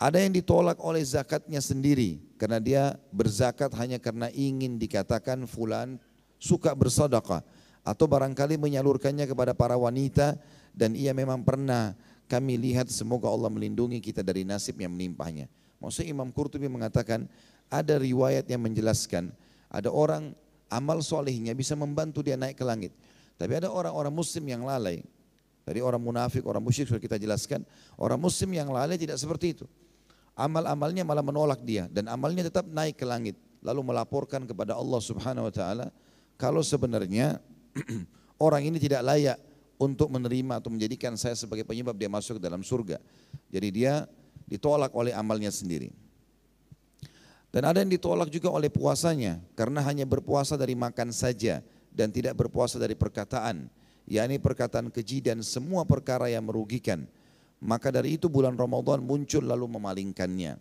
Speaker 1: Ada yang ditolak oleh zakatnya sendiri, karena dia berzakat hanya karena ingin dikatakan fulan suka bersedekah, atau barangkali menyalurkannya kepada para wanita dan ia memang pernah kami lihat semoga Allah melindungi kita dari nasib yang menimpahnya. Maksudnya Imam Qurtubi mengatakan ada riwayat yang menjelaskan ada orang amal solehnya bisa membantu dia naik ke langit. Tapi ada orang-orang muslim yang lalai. Tadi orang munafik, orang musyrik sudah kita jelaskan. Orang muslim yang lalai tidak seperti itu. Amal-amalnya malah menolak dia dan amalnya tetap naik ke langit. Lalu melaporkan kepada Allah Subhanahu Wa Taala kalau sebenarnya orang ini tidak layak untuk menerima atau menjadikan saya sebagai penyebab dia masuk ke dalam surga. Jadi dia ditolak oleh amalnya sendiri. Dan ada yang ditolak juga oleh puasanya karena hanya berpuasa dari makan saja dan tidak berpuasa dari perkataan, yakni perkataan keji dan semua perkara yang merugikan. Maka dari itu bulan Ramadan muncul lalu memalingkannya.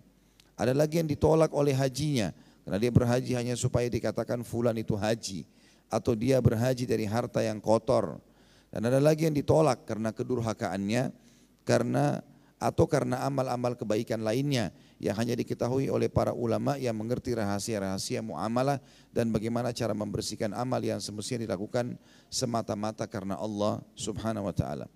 Speaker 1: Ada lagi yang ditolak oleh hajinya karena dia berhaji hanya supaya dikatakan fulan itu haji, atau dia berhaji dari harta yang kotor. Dan ada lagi yang ditolak karena kedurhakaannya, karena amal-amal kebaikan lainnya yang hanya diketahui oleh para ulama yang mengerti rahasia-rahasia muamalah dan bagaimana cara membersihkan amal yang semestinya dilakukan semata-mata karena Allah Subhanahu Wa Taala.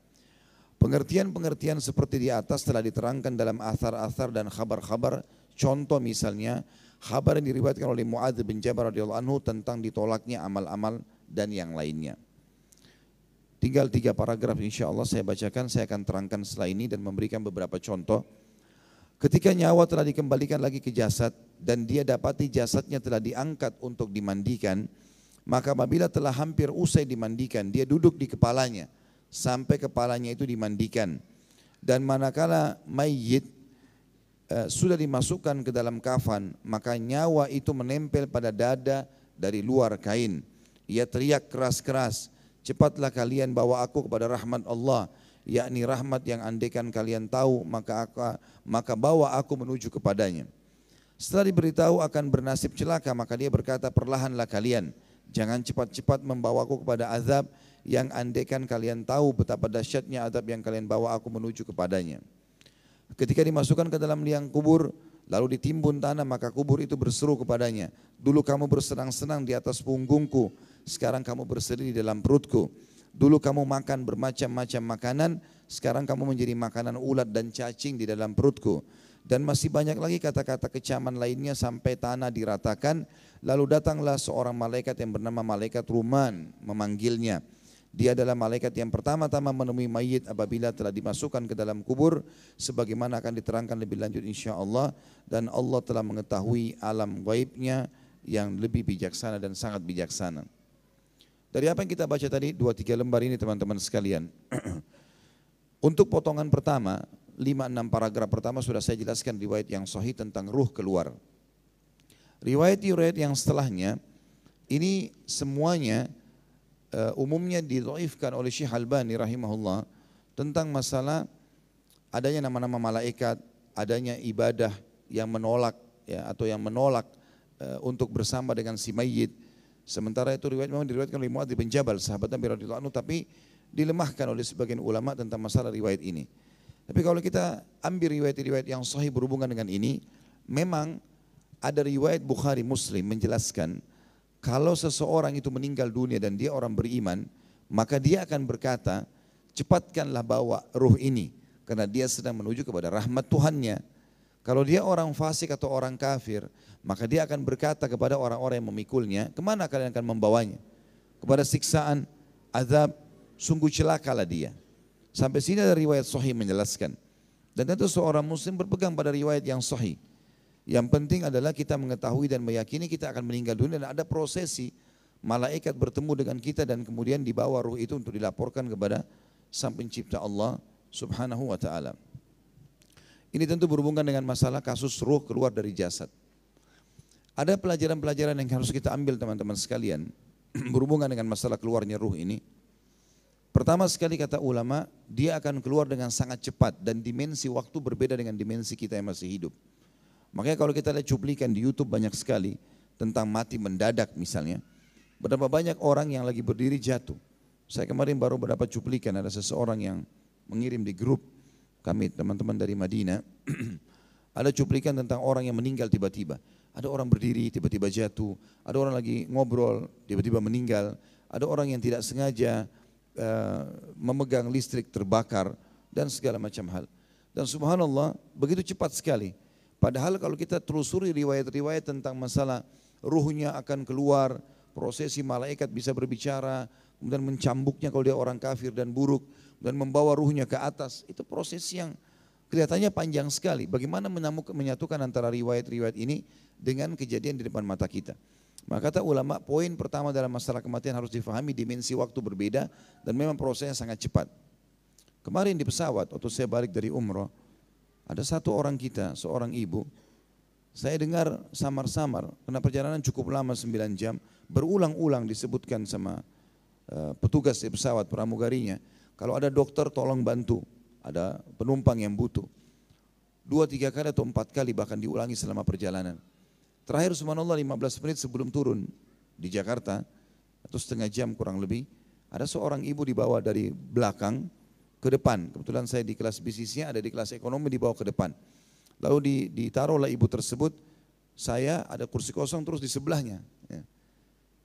Speaker 1: Pengertian-pengertian seperti di atas telah diterangkan dalam athar-athar dan khabar-khabar. Contoh misalnya khabar yang diriwayatkan oleh Mu'adz bin Jabal radhiyallahu anhu tentang ditolaknya amal-amal dan yang lainnya. Tinggal 3 paragraf insya Allah saya bacakan, saya akan terangkan setelah ini dan memberikan beberapa contoh. Ketika nyawa telah dikembalikan lagi ke jasad dan dia dapati jasadnya telah diangkat untuk dimandikan, maka apabila telah hampir usai dimandikan, dia duduk di kepalanya sampai kepalanya itu dimandikan. Dan manakala mayit sudah dimasukkan ke dalam kafan, maka nyawa itu menempel pada dada dari luar kain. Ia teriak keras-keras, cepatlah kalian bawa aku kepada rahmat Allah, yakni rahmat yang andaikan kalian tahu maka bawa aku menuju kepadanya. Setelah diberitahu akan bernasib celaka, maka dia berkata, perlahanlah kalian. Jangan cepat-cepat membawaku kepada azab yang andaikan kalian tahu betapa dahsyatnya azab yang kalian bawa aku menuju kepadanya. Ketika dimasukkan ke dalam liang kubur, lalu ditimbun tanah, maka kubur itu berseru kepadanya, dulu kamu bersenang-senang di atas punggungku, sekarang kamu bersedih di dalam perutku. Dulu kamu makan bermacam-macam makanan, sekarang kamu menjadi makanan ulat dan cacing di dalam perutku. Dan masih banyak lagi kata-kata kecaman lainnya sampai tanah diratakan. Lalu datanglah seorang malaikat yang bernama malaikat Ruman memanggilnya. Dia adalah malaikat yang pertama-tama menemui mayit apabila telah dimasukkan ke dalam kubur, sebagaimana akan diterangkan lebih lanjut insya-Allah. Dan Allah telah mengetahui alam gaibnya yang lebih bijaksana dan sangat bijaksana. Dari apa yang kita baca tadi 2-3 lembar ini teman-teman sekalian. Untuk potongan pertama, 5-6 paragraf pertama sudah saya jelaskan riwayat yang sahih tentang ruh keluar. Riwayat-riwayat yang setelahnya ini semuanya umumnya didhaifkan oleh Syekh Albani rahimahullah tentang masalah adanya nama-nama malaikat, adanya ibadah yang menolak ya, atau yang menolak untuk bersama dengan si mayit. Sementara itu riwayat memang diriwayatkan oleh Muadz bin Jabal sahabat Nabi radhiyallahu anhu, tapi dilemahkan oleh sebagian ulama tentang masalah riwayat ini. Tapi kalau kita ambil riwayat-riwayat yang sahih berhubungan dengan ini, memang ada riwayat Bukhari Muslim menjelaskan kalau seseorang itu meninggal dunia dan dia orang beriman, maka dia akan berkata, cepatkanlah bawa ruh ini, karena dia sedang menuju kepada rahmat Tuhannya. Kalau dia orang fasik atau orang kafir, maka dia akan berkata kepada orang-orang yang memikulnya, kemana kalian akan membawanya? Kepada siksaan, azab, sungguh celakalah dia. Sampai sini ada riwayat sahih menjelaskan. Dan tentu seorang muslim berpegang pada riwayat yang sahih. Yang penting adalah kita mengetahui dan meyakini kita akan meninggal dunia dan ada prosesi malaikat bertemu dengan kita dan kemudian dibawa ruh itu untuk dilaporkan kepada Sang Pencipta Allah Subhanahu wa taala. Ini tentu berhubungan dengan masalah kasus ruh keluar dari jasad. Ada pelajaran-pelajaran yang harus kita ambil teman-teman sekalian berhubungan dengan masalah keluarnya ruh ini. Pertama sekali kata ulama, dia akan keluar dengan sangat cepat dan dimensi waktu berbeda dengan dimensi kita yang masih hidup. Makanya kalau kita lihat cuplikan di YouTube banyak sekali tentang mati mendadak misalnya. Berapa banyak orang yang lagi berdiri jatuh. Saya kemarin baru mendapat cuplikan, ada seseorang yang mengirim di grup kami teman-teman dari Madinah. Ada cuplikan tentang orang yang meninggal tiba-tiba. Ada orang berdiri tiba-tiba jatuh. Ada orang lagi ngobrol tiba-tiba meninggal. Ada orang yang tidak sengaja memegang listrik terbakar dan segala macam hal. Dan subhanallah begitu cepat sekali. Padahal kalau kita telusuri riwayat-riwayat tentang masalah ruhnya akan keluar, prosesi malaikat bisa berbicara, kemudian mencambuknya kalau dia orang kafir dan buruk, dan membawa ruhnya ke atas, itu proses yang kelihatannya panjang sekali. Bagaimana menyatukan antara riwayat-riwayat ini dengan kejadian di depan mata kita. Maka kata ulama, poin pertama dalam masalah kematian harus difahami dimensi waktu berbeda dan memang prosesnya sangat cepat. Kemarin di pesawat, waktu saya balik dari umrah, ada satu orang kita, seorang ibu, saya dengar samar-samar, karena perjalanan cukup lama 9 jam, berulang-ulang disebutkan sama petugas di pesawat pramugarinya, kalau ada dokter tolong bantu, ada penumpang yang butuh. 2-3 kali atau 4 kali bahkan diulangi selama perjalanan. Terakhir subhanallah 15 menit sebelum turun di Jakarta, atau setengah jam kurang lebih, ada seorang ibu dibawa dari belakang ke depan. Kebetulan saya di kelas bisnisnya, ada di kelas ekonomi dibawa ke depan. Lalu ditaruhlah ibu tersebut, saya ada kursi kosong terus di sebelahnya. Ya.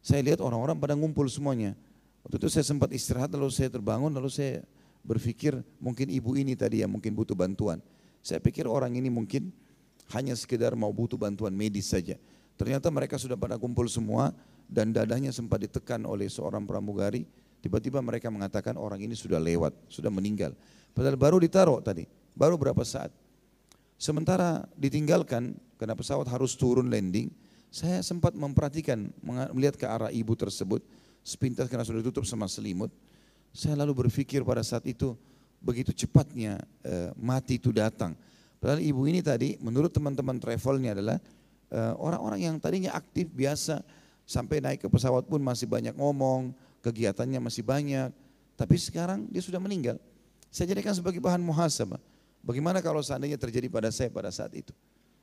Speaker 1: Saya lihat orang-orang pada ngumpul semuanya. Waktu itu saya sempat istirahat, lalu saya terbangun, lalu saya berpikir mungkin ibu ini tadi yang mungkin butuh bantuan. Saya pikir orang ini mungkin hanya sekedar mau butuh bantuan medis saja. Ternyata mereka sudah pada kumpul semua dan dadanya sempat ditekan oleh seorang pramugari. Tiba-tiba mereka mengatakan orang ini sudah lewat, sudah meninggal. Padahal baru ditaruh tadi, baru berapa saat. Sementara ditinggalkan karena pesawat harus turun landing, saya sempat memperhatikan, melihat ke arah ibu tersebut, sepintas karena sudah ditutup sama selimut. Saya lalu berpikir pada saat itu, begitu cepatnya mati itu datang. Padahal ibu ini tadi menurut teman-teman travelnya adalah orang-orang yang tadinya aktif biasa, sampai naik ke pesawat pun masih banyak ngomong, kegiatannya masih banyak, tapi sekarang dia sudah meninggal. Saya jadikan sebagai bahan muhasabah. Bagaimana kalau seandainya terjadi pada saya pada saat itu?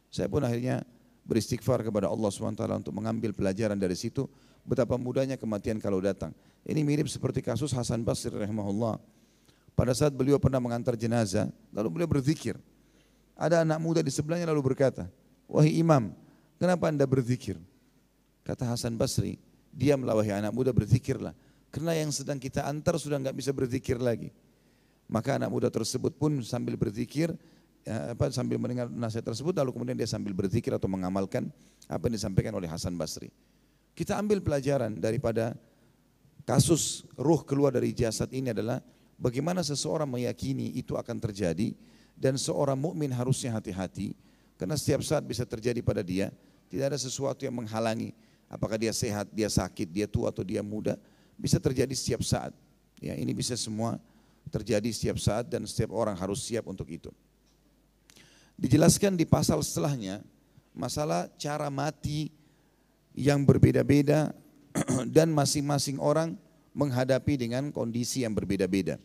Speaker 1: Saya pun akhirnya beristighfar kepada Allah SWT untuk mengambil pelajaran dari situ, betapa mudahnya kematian kalau datang. Ini mirip seperti kasus Hasan Basri rahimahullah. Pada saat beliau pernah mengantar jenazah, lalu beliau berzikir. Ada anak muda di sebelahnya lalu berkata, "Wahai imam, kenapa anda berzikir?" Kata Hasan Basri, "Diamlah wahai anak muda, berzikirlah. Karena yang sedang kita antar sudah enggak bisa berzikir lagi." Maka anak muda tersebut pun sambil berzikir, sambil mendengar nasihat tersebut, lalu kemudian dia sambil berzikir atau mengamalkan apa yang disampaikan oleh Hasan Basri. Kita ambil pelajaran daripada kasus ruh keluar dari jasad ini adalah bagaimana seseorang meyakini itu akan terjadi, dan seorang mukmin harusnya hati-hati karena setiap saat bisa terjadi pada dia. Tidak ada sesuatu yang menghalangi, apakah dia sehat, dia sakit, dia tua atau dia muda, bisa terjadi setiap saat. Ya, ini bisa semua terjadi setiap saat dan setiap orang harus siap untuk itu. Dijelaskan di pasal setelahnya masalah cara mati yang berbeda-beda dan masing-masing orang menghadapi dengan kondisi yang berbeda-beda.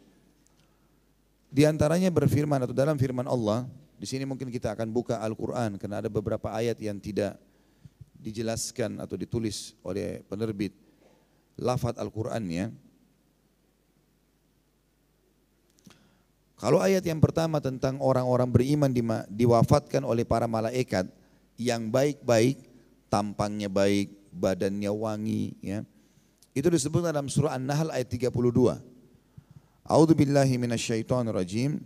Speaker 1: Di antaranya berfirman atau dalam firman Allah, di sini mungkin kita akan buka Al-Quran karena ada beberapa ayat yang tidak dijelaskan atau ditulis oleh penerbit lafaz Al-Qurannya. Kalau ayat yang pertama tentang orang-orang beriman diwafatkan oleh para malaikat yang baik-baik, tampangnya baik, badannya wangi, ya. Itu disebut dalam surah An-Nahl ayat 32. A'udzu billahi minasyaitonir rajim.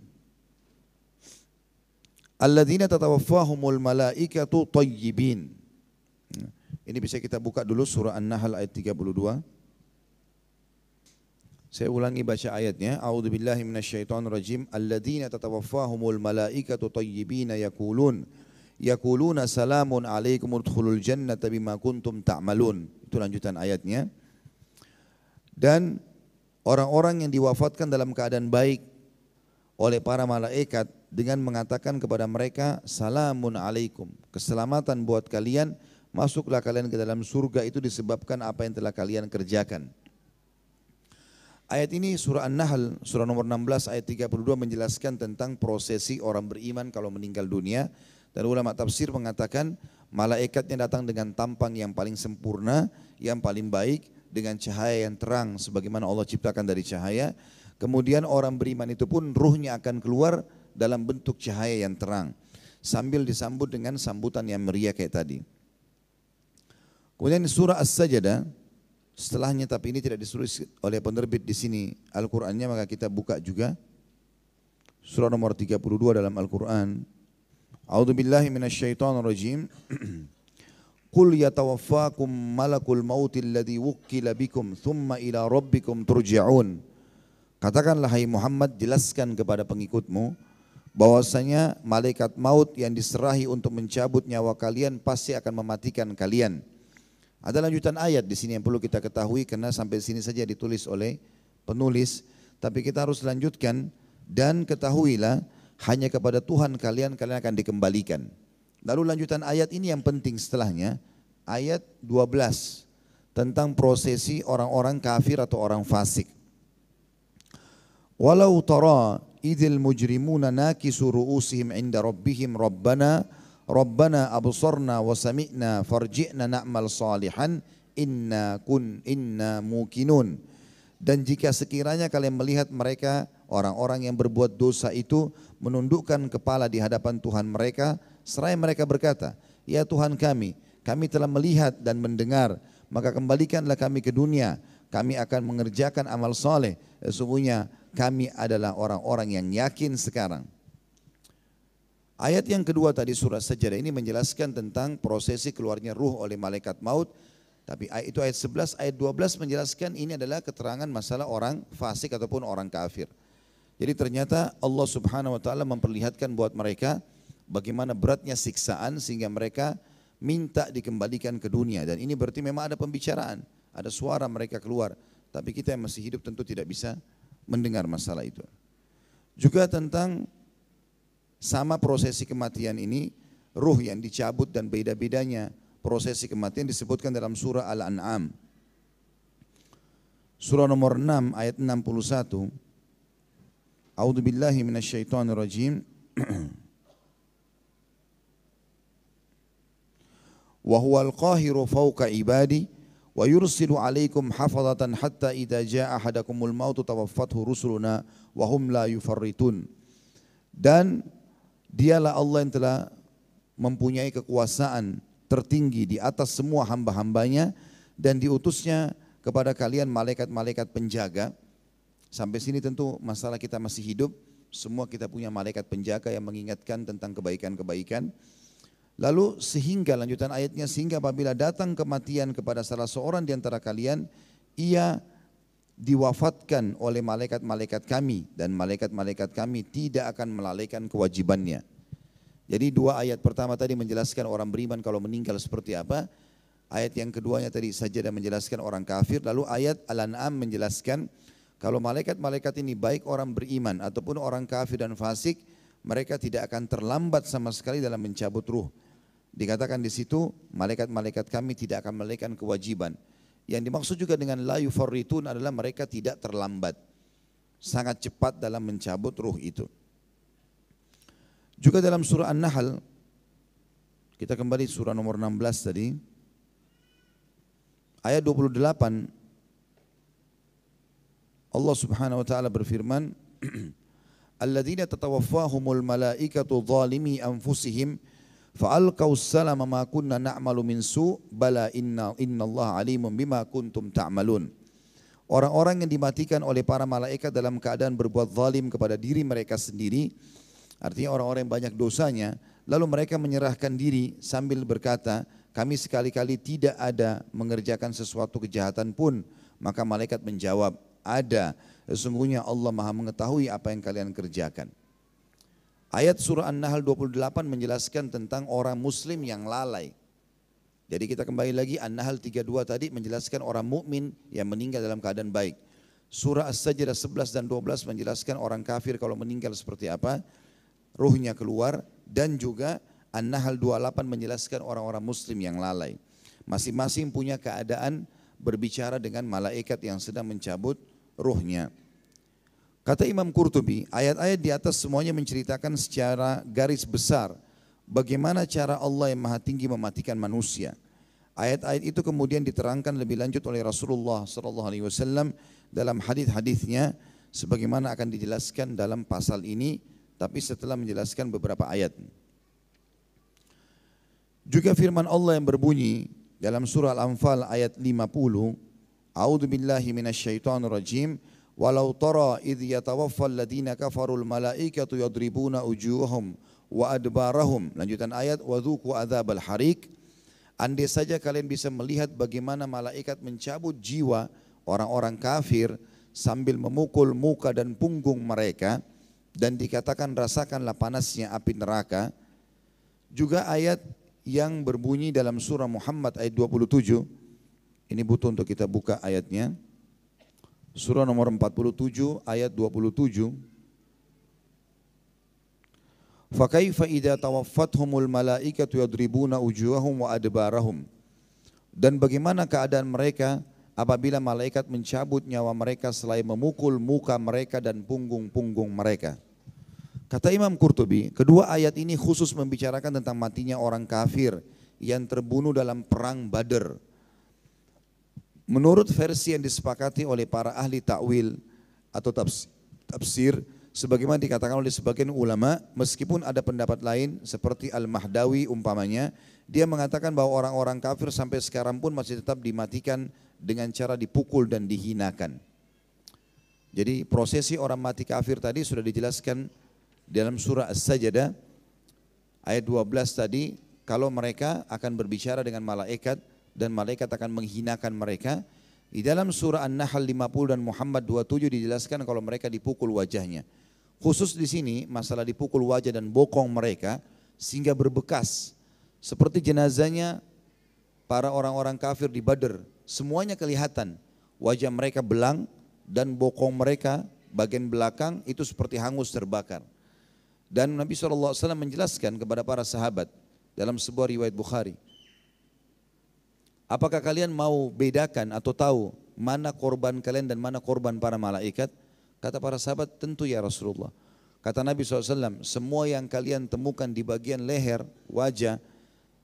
Speaker 1: Alladzina tatawaffahumul malaikatu thayyibin. Ini bisa kita buka dulu surah An-Nahl ayat 32. Saya ulangi baca ayatnya. A'udzu billahi minasyaitonir rajim. Alladzina tatawaffahumul malaikatu thayyibin yaquluna salamun alaikum udkhulul jannata bima kuntum ta'malun. Itu lanjutan ayatnya. Dan orang-orang yang diwafatkan dalam keadaan baik oleh para malaikat dengan mengatakan kepada mereka, salamun alaikum, keselamatan buat kalian, masuklah kalian ke dalam surga itu disebabkan apa yang telah kalian kerjakan. Ayat ini surah An-Nahl, surah nomor 16 ayat 32 menjelaskan tentang prosesi orang beriman kalau meninggal dunia. Dan ulama tafsir mengatakan malaikatnya datang dengan tampang yang paling sempurna, yang paling baik, dengan cahaya yang terang sebagaimana Allah ciptakan dari cahaya. Kemudian orang beriman itu pun ruhnya akan keluar dalam bentuk cahaya yang terang sambil disambut dengan sambutan yang meriah kayak tadi. Kemudian surah As-Sajdah setelahnya, tapi ini tidak ditulis oleh penerbit di sini Al-Qur'annya, maka kita buka juga surah nomor 32 dalam Al-Qur'an. A'udzu billahi minasyaitonir rajim. Qul yatawaffakum malakul mautil ladzi wukkila bikum thumma ila rabbikum turja'un. Katakanlah hai Muhammad, jelaskan kepada pengikutmu bahwasanya malaikat maut yang diserahi untuk mencabut nyawa kalian pasti akan mematikan kalian. Ada lanjutan ayat di sini yang perlu kita ketahui karena sampai sini saja ditulis oleh penulis, tapi kita harus lanjutkan. Dan ketahuilah hanya kepada Tuhan kalian akan dikembalikan. Lalu lanjutan ayat ini yang penting setelahnya, ayat 12 tentang prosesi orang-orang kafir atau orang fasik. Walau tara idzil mujrimuna nakisu ru'usihim 'inda rabbihim rabbana absarna wa sami'na farji'na na'mal salihan inna muqinun. Dan jika sekiranya kalian melihat mereka orang-orang yang berbuat dosa itu menundukkan kepala di hadapan Tuhan mereka, seraya mereka berkata, ya Tuhan kami telah melihat dan mendengar, maka kembalikanlah kami ke dunia, kami akan mengerjakan amal soleh, sesungguhnya kami adalah orang-orang yang yakin sekarang. Ayat yang kedua tadi surah Sajdah ini menjelaskan tentang prosesi keluarnya ruh oleh malaikat maut, tapi itu ayat 11, ayat 12 menjelaskan ini adalah keterangan masalah orang fasik ataupun orang kafir. Jadi ternyata Allah Subhanahu wa taala memperlihatkan buat mereka bagaimana beratnya siksaan sehingga mereka minta dikembalikan ke dunia, dan ini berarti memang ada pembicaraan, ada suara mereka keluar, tapi kita yang masih hidup tentu tidak bisa mendengar masalah itu. Juga tentang sama prosesi kematian ini, ruh yang dicabut dan beda-bedanya prosesi kematian disebutkan dalam surah Al-An'am. Surah nomor 6 ayat 61. A'udzu billahi minasyaitonir rajim. wa huwal qahiru fawqa ibadi wa yursilu alaikum hafadatan hatta idza jaa ahadakumul mautu tawaffathu rusuluna wa hum la yufarritun. Dan dialah Allah yang telah mempunyai kekuasaan tertinggi di atas semua hamba-hambanya dan diutusnya kepada kalian malaikat-malaikat penjaga. Sampai sini tentu masalah kita masih hidup, semua kita punya malaikat penjaga yang mengingatkan tentang kebaikan-kebaikan. Lalu sehingga lanjutan ayatnya, sehingga apabila datang kematian kepada salah seorang di antara kalian, ia diwafatkan oleh malaikat-malaikat kami dan malaikat-malaikat kami tidak akan melalaikan kewajibannya. Jadi dua ayat pertama tadi menjelaskan orang beriman kalau meninggal seperti apa. Ayat yang keduanya tadi Sajdah menjelaskan orang kafir. Lalu ayat Al-An'am menjelaskan kalau malaikat-malaikat ini baik orang beriman ataupun orang kafir dan fasik, mereka tidak akan terlambat sama sekali dalam mencabut ruh. Dikatakan di situ malaikat-malaikat kami tidak akan melalaikan kewajiban. Yang dimaksud juga dengan la yufarritun adalah mereka tidak terlambat, sangat cepat dalam mencabut ruh itu. Juga dalam surah An-Nahl, kita kembali surah nomor 16 tadi, ayat 28, Allah Subhanahu wa taala berfirman, alladzina tatawaffahumul malaikatu zalimi anfusihim fa'alqaw salama ma kunna na'malu min su' bala innallaha alimun bima kuntum ta'malun. Orang-orang yang dimatikan oleh para malaikat dalam keadaan berbuat zalim kepada diri mereka sendiri, artinya orang-orang yang banyak dosanya, lalu mereka menyerahkan diri sambil berkata, kami sekali-kali tidak ada mengerjakan sesuatu kejahatan pun. Maka malaikat menjawab, ada, sesungguhnya Allah Maha mengetahui apa yang kalian kerjakan. Ayat surah An-Nahl 28 menjelaskan tentang orang muslim yang lalai. Jadi kita kembali lagi, An-Nahl 32 tadi menjelaskan orang mukmin yang meninggal dalam keadaan baik. Surah As-Sajdah 11 dan 12 menjelaskan orang kafir kalau meninggal seperti apa, ruhnya keluar. Dan juga An-Nahl 28 menjelaskan orang-orang muslim yang lalai. Masing-masing punya keadaan berbicara dengan malaikat yang sedang mencabut ruhnya. Kata Imam Qurtubi, ayat-ayat di atas semuanya menceritakan secara garis besar bagaimana cara Allah yang Maha Tinggi mematikan manusia. Ayat-ayat itu kemudian diterangkan lebih lanjut oleh Rasulullah SAW dalam hadis-hadisnya sebagaimana akan dijelaskan dalam pasal ini, tapi setelah menjelaskan beberapa ayat. Juga firman Allah yang berbunyi dalam surah Al-Anfal ayat 50, A'udzu billahi minasyaitonir rajim. Walau tara idh yatawaffal ladina kafarul malaikatu yadribuna ujuhahum wa adbarahum. Lanjutan ayat, wa dzuqu adzabal hariq. Andai saja kalian bisa melihat bagaimana malaikat mencabut jiwa orang-orang kafir sambil memukul muka dan punggung mereka dan dikatakan rasakanlah panasnya api neraka. Juga ayat yang berbunyi dalam surah Muhammad ayat 27. Ini butuh untuk kita buka ayatnya. Surah nomor 47 ayat 27. Fakaifa idza tawaffathumul malaikatu yadribuna ujuhahum wa adbarahum. Dan bagaimana keadaan mereka apabila malaikat mencabut nyawa mereka selain memukul muka mereka dan punggung-punggung mereka. Kata Imam Qurtubi, kedua ayat ini khusus membicarakan tentang matinya orang kafir yang terbunuh dalam perang Badar. Menurut versi yang disepakati oleh para ahli ta'wil atau tafsir, sebagaimana dikatakan oleh sebagian ulama, meskipun ada pendapat lain seperti Al-Mahdawi umpamanya, dia mengatakan bahwa orang-orang kafir sampai sekarang pun masih tetap dimatikan dengan cara dipukul dan dihinakan. Jadi prosesi orang mati kafir tadi sudah dijelaskan dalam surah As-Sajdah ayat 12 tadi, kalau mereka akan berbicara dengan malaikat dan malaikat akan menghinakan mereka. Di dalam surah An-Nahl 50 dan Muhammad 27 dijelaskan kalau mereka dipukul wajahnya. Khusus di sini masalah dipukul wajah dan bokong mereka sehingga berbekas. Seperti jenazahnya para orang-orang kafir di Badar, semuanya kelihatan. Wajah mereka belang dan bokong mereka bagian belakang itu seperti hangus terbakar. Dan Nabi SAW menjelaskan kepada para sahabat dalam sebuah riwayat Bukhari, apakah kalian mau bedakan atau tahu mana korban kalian dan mana korban para malaikat? Kata para sahabat, tentu ya Rasulullah. Kata Nabi SAW, semua yang kalian temukan di bagian leher, wajah,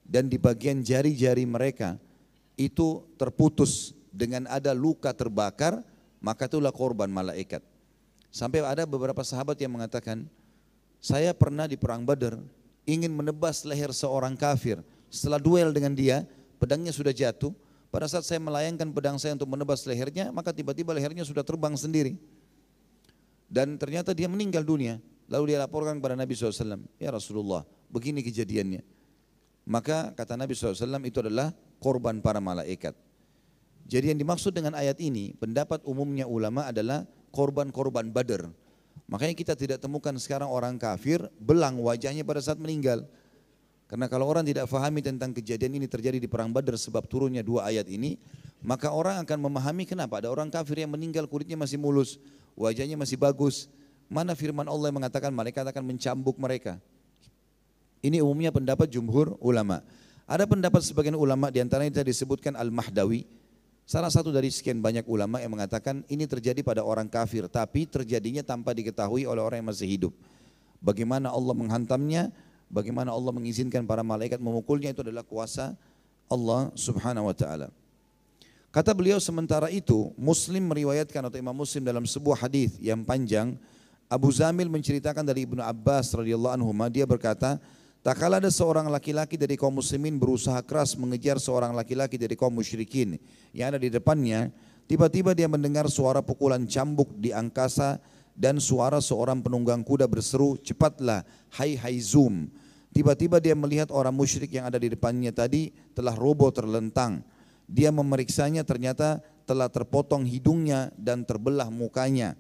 Speaker 1: dan di bagian jari-jari mereka itu terputus dengan ada luka terbakar, maka itulah korban malaikat. Sampai ada beberapa sahabat yang mengatakan, saya pernah di perang Badar ingin menebas leher seorang kafir. Setelah duel dengan dia, pedangnya sudah jatuh. Pada saat saya melayangkan pedang saya untuk menebas lehernya, maka tiba-tiba lehernya sudah terbang sendiri. Dan ternyata dia meninggal dunia. Lalu dia laporkan kepada Nabi SAW, ya Rasulullah, begini kejadiannya. Maka kata Nabi SAW, itu adalah korban para malaikat. Jadi yang dimaksud dengan ayat ini, pendapat umumnya ulama adalah korban-korban Badar. Makanya kita tidak temukan sekarang orang kafir belang wajahnya pada saat meninggal. Karena kalau orang tidak fahami tentang kejadian ini terjadi di perang Badar sebab turunnya 2 ayat ini, maka orang akan memahami kenapa ada orang kafir yang meninggal kulitnya masih mulus, wajahnya masih bagus. Mana firman Allah yang mengatakan malaikat akan mencambuk mereka. Ini umumnya pendapat jumhur ulama. Ada pendapat sebagian ulama, diantaranya disebutkan Al-Mahdawi, salah satu dari sekian banyak ulama yang mengatakan ini terjadi pada orang kafir, tapi terjadinya tanpa diketahui oleh orang yang masih hidup. Bagaimana Allah menghantamnya, bagaimana Allah mengizinkan para malaikat memukulnya, itu adalah kuasa Allah subhanahu wa ta'ala. Kata beliau, sementara itu Muslim meriwayatkan atau Imam Muslim dalam sebuah hadis yang panjang, Abu Zamil menceritakan dari Ibnu Abbas radhiyallahu anhu, dia berkata, tak kala ada seorang laki-laki dari kaum muslimin berusaha keras mengejar seorang laki-laki dari kaum musyrikin yang ada di depannya, tiba-tiba dia mendengar suara pukulan cambuk di angkasa dan suara seorang penunggang kuda berseru, cepatlah, hai Haizum. Tiba-tiba dia melihat orang musyrik yang ada di depannya tadi telah roboh terlentang. Dia memeriksanya, ternyata telah terpotong hidungnya dan terbelah mukanya.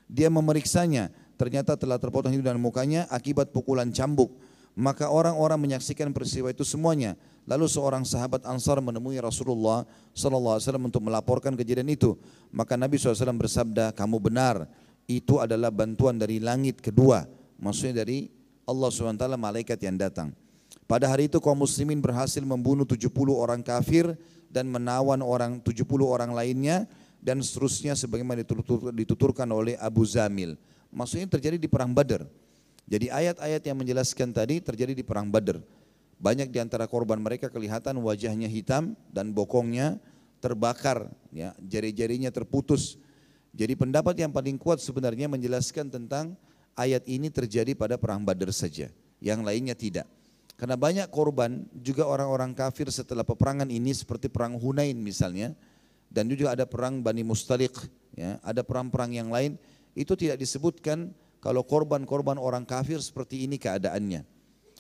Speaker 1: Dia memeriksanya, ternyata telah terpotong hidung dan mukanya akibat pukulan cambuk. Maka orang-orang menyaksikan peristiwa itu semuanya. Lalu seorang sahabat Ansar menemui Rasulullah SAW untuk melaporkan kejadian itu. Maka Nabi SAW bersabda, kamu benar, itu adalah bantuan dari langit kedua. Maksudnya dari Allah SWT, malaikat yang datang. Pada hari itu kaum muslimin berhasil membunuh 70 orang kafir dan menawan 70 orang lainnya, dan seterusnya sebagaimana dituturkan oleh Abu Zamil. Maksudnya terjadi di perang Badar. Jadi ayat-ayat yang menjelaskan tadi terjadi di perang Badar. Banyak di antara korban mereka kelihatan wajahnya hitam dan bokongnya terbakar, ya, jari-jarinya terputus. Jadi pendapat yang paling kuat sebenarnya menjelaskan tentang ayat ini terjadi pada perang Badar saja. Yang lainnya tidak. Karena banyak korban juga orang-orang kafir setelah peperangan ini, seperti perang Hunain misalnya, dan juga ada perang Bani Mustaliq, ya, ada perang-perang yang lain, itu tidak disebutkan kalau korban-korban orang kafir seperti ini keadaannya.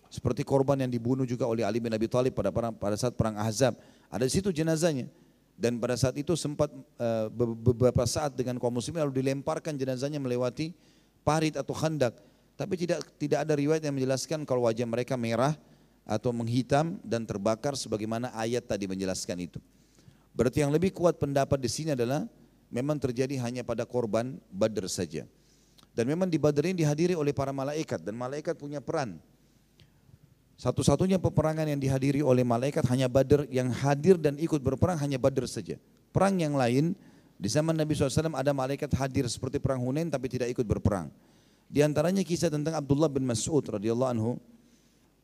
Speaker 1: Seperti korban yang dibunuh juga oleh Ali bin Abi Thalib pada saat perang Ahzab, ada di situ jenazahnya. Dan pada saat itu sempat beberapa saat dengan kaum muslimin lalu dilemparkan jenazahnya melewati parit atau khandak. Tapi tidak ada riwayat yang menjelaskan kalau wajah mereka merah atau menghitam dan terbakar sebagaimana ayat tadi menjelaskan itu. Berarti yang lebih kuat pendapat di sini adalah memang terjadi hanya pada korban Badar saja. Dan memang di Badar ini dihadiri oleh para malaikat, dan malaikat punya peran. Satu-satunya peperangan yang dihadiri oleh malaikat hanya Badar, yang hadir dan ikut berperang hanya Badar saja. Perang yang lain di zaman Nabi SAW ada malaikat hadir seperti perang Hunain tapi tidak ikut berperang. Di antaranya kisah tentang Abdullah bin Mas'ud radhiyallahu anhu.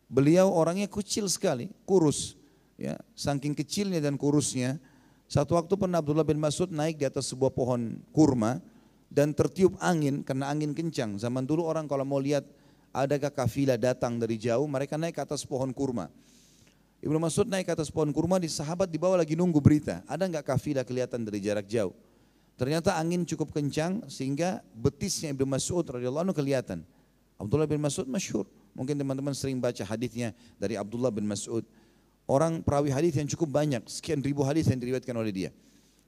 Speaker 1: Beliau orangnya kecil sekali, kurus, ya, saking kecilnya dan kurusnya. Satu waktu pernah Abdullah bin Mas'ud naik di atas sebuah pohon kurma dan tertiup angin, karena angin kencang. Zaman dulu orang kalau mau lihat adakah kafilah datang dari jauh, mereka naik ke atas pohon kurma. Ibnu Mas'ud naik ke atas pohon kurma, di sahabat di bawah lagi nunggu berita, ada enggak kafilah kelihatan dari jarak jauh. Ternyata angin cukup kencang sehingga betisnya Ibnu Mas'ud radhiyallahu anhu kelihatan. Abdullah bin Mas'ud masyhur, mungkin teman-teman sering baca hadisnya dari Abdullah bin Mas'ud. Orang perawi hadis yang cukup banyak, sekian ribu hadis yang diriwayatkan oleh dia.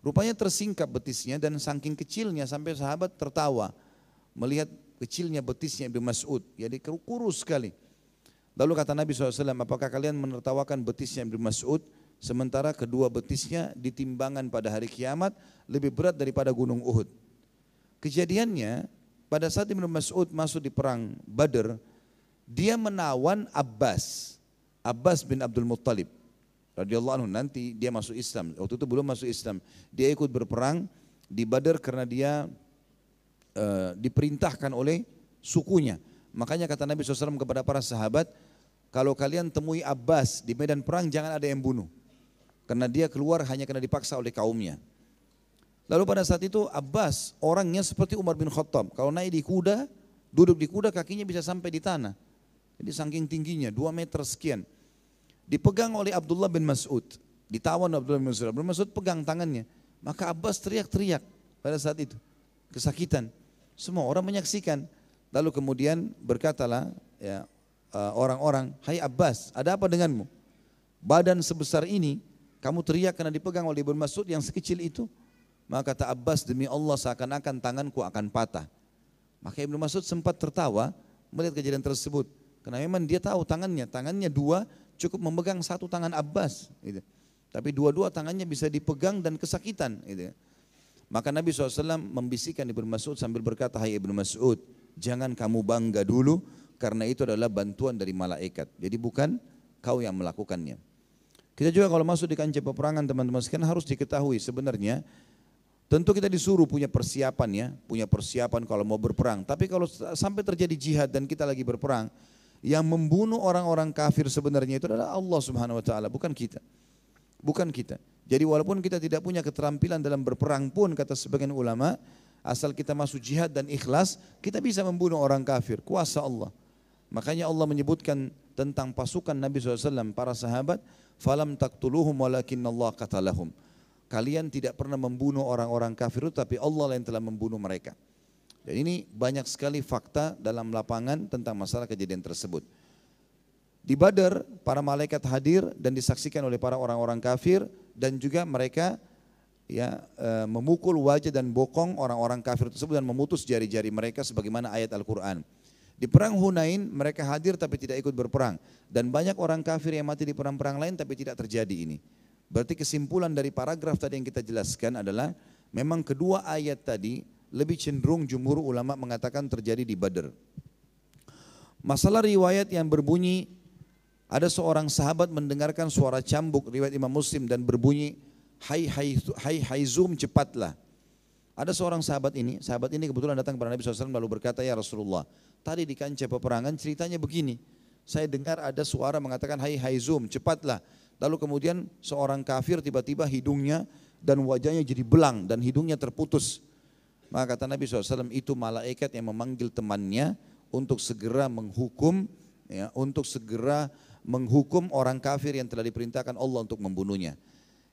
Speaker 1: Rupanya tersingkap betisnya dan saking kecilnya sampai sahabat tertawa melihat kecilnya betisnya Ibnu Mas'ud, jadi kurus sekali. Lalu kata Nabi SAW, apakah kalian menertawakan betisnya Ibnu Mas'ud sementara kedua betisnya di timbangan pada hari kiamat lebih berat daripada gunung Uhud. Kejadiannya pada saat Ibnu Mas'ud masuk di perang Badar, dia menawan Abbas bin Abdul Muttalib radhiyallahu anhu. Nanti dia masuk Islam, waktu itu belum masuk Islam. Dia ikut berperang di Badar karena dia diperintahkan oleh sukunya. Makanya kata Nabi SAW kepada para sahabat, kalau kalian temui Abbas di medan perang jangan ada yang bunuh. Karena dia keluar hanya karena dipaksa oleh kaumnya. Lalu pada saat itu Abbas orangnya seperti Umar bin Khattab. Kalau naik di kuda, duduk di kuda kakinya bisa sampai di tanah. Jadi saking tingginya 2 meter sekian. Dipegang oleh Abdullah bin Mas'ud. Ditawan Abdullah bin Mas'ud. Abdullah bin Mas'ud pegang tangannya. Maka Abbas teriak-teriak pada saat itu. Kesakitan. Semua orang menyaksikan. Lalu kemudian berkatalah ya, orang-orang, hai Abbas, ada apa denganmu? Badan sebesar ini, kamu teriak karena dipegang oleh Ibn Mas'ud yang sekecil itu? Maka kata Abbas, demi Allah seakan-akan tanganku akan patah. Maka Ibn Mas'ud sempat tertawa melihat kejadian tersebut. Karena memang dia tahu tangannya 2 cukup memegang 1 tangan Abbas. Gitu. Tapi 2 tangannya bisa dipegang dan kesakitan. Gitu. Maka Nabi SAW membisikkan Ibn Mas'ud sambil berkata, hai Ibn Mas'ud, jangan kamu bangga dulu karena itu adalah bantuan dari malaikat. Jadi bukan kau yang melakukannya. Kita juga kalau masuk di kancah peperangan teman-teman sekalian harus diketahui sebenarnya tentu kita disuruh punya persiapan ya, punya persiapan kalau mau berperang. Tapi kalau sampai terjadi jihad dan kita lagi berperang, yang membunuh orang-orang kafir sebenarnya itu adalah Allah Subhanahu wa taala, bukan kita. Bukan kita. Jadi walaupun kita tidak punya keterampilan dalam berperang pun kata sebagian ulama, asal kita masuk jihad dan ikhlas, kita bisa membunuh orang kafir, kuasa Allah. Makanya Allah menyebutkan tentang pasukan Nabi SAW, para sahabat, falam taqtuluhum walakinallah qatalahum. Kalian tidak pernah membunuh orang-orang kafir itu, tapi Allah yang telah membunuh mereka. Dan ini banyak sekali fakta dalam lapangan tentang masalah kejadian tersebut. Di Badar, para malaikat hadir dan disaksikan oleh para orang-orang kafir dan juga mereka ya memukul wajah dan bokong orang-orang kafir tersebut dan memutus jari-jari mereka sebagaimana ayat Al-Quran. Di perang Hunain mereka hadir tapi tidak ikut berperang dan banyak orang kafir yang mati di perang-perang lain tapi tidak terjadi ini. Berarti kesimpulan dari paragraf tadi yang kita jelaskan adalah memang kedua ayat tadi lebih cenderung jumhur ulama mengatakan terjadi di Badar. Masalah riwayat yang berbunyi ada seorang sahabat mendengarkan suara cambuk riwayat Imam Muslim dan berbunyi hai Haizum cepatlah. Ada seorang sahabat ini kebetulan datang kepada Nabi SAW lalu berkata, ya Rasulullah, tadi di kancah peperangan ceritanya begini. Saya dengar ada suara mengatakan hai Haizum cepatlah. Lalu kemudian seorang kafir tiba-tiba hidungnya dan wajahnya jadi belang dan hidungnya terputus. Maka kata Nabi SAW itu malaikat yang memanggil temannya untuk segera menghukum ya, orang kafir yang telah diperintahkan Allah untuk membunuhnya.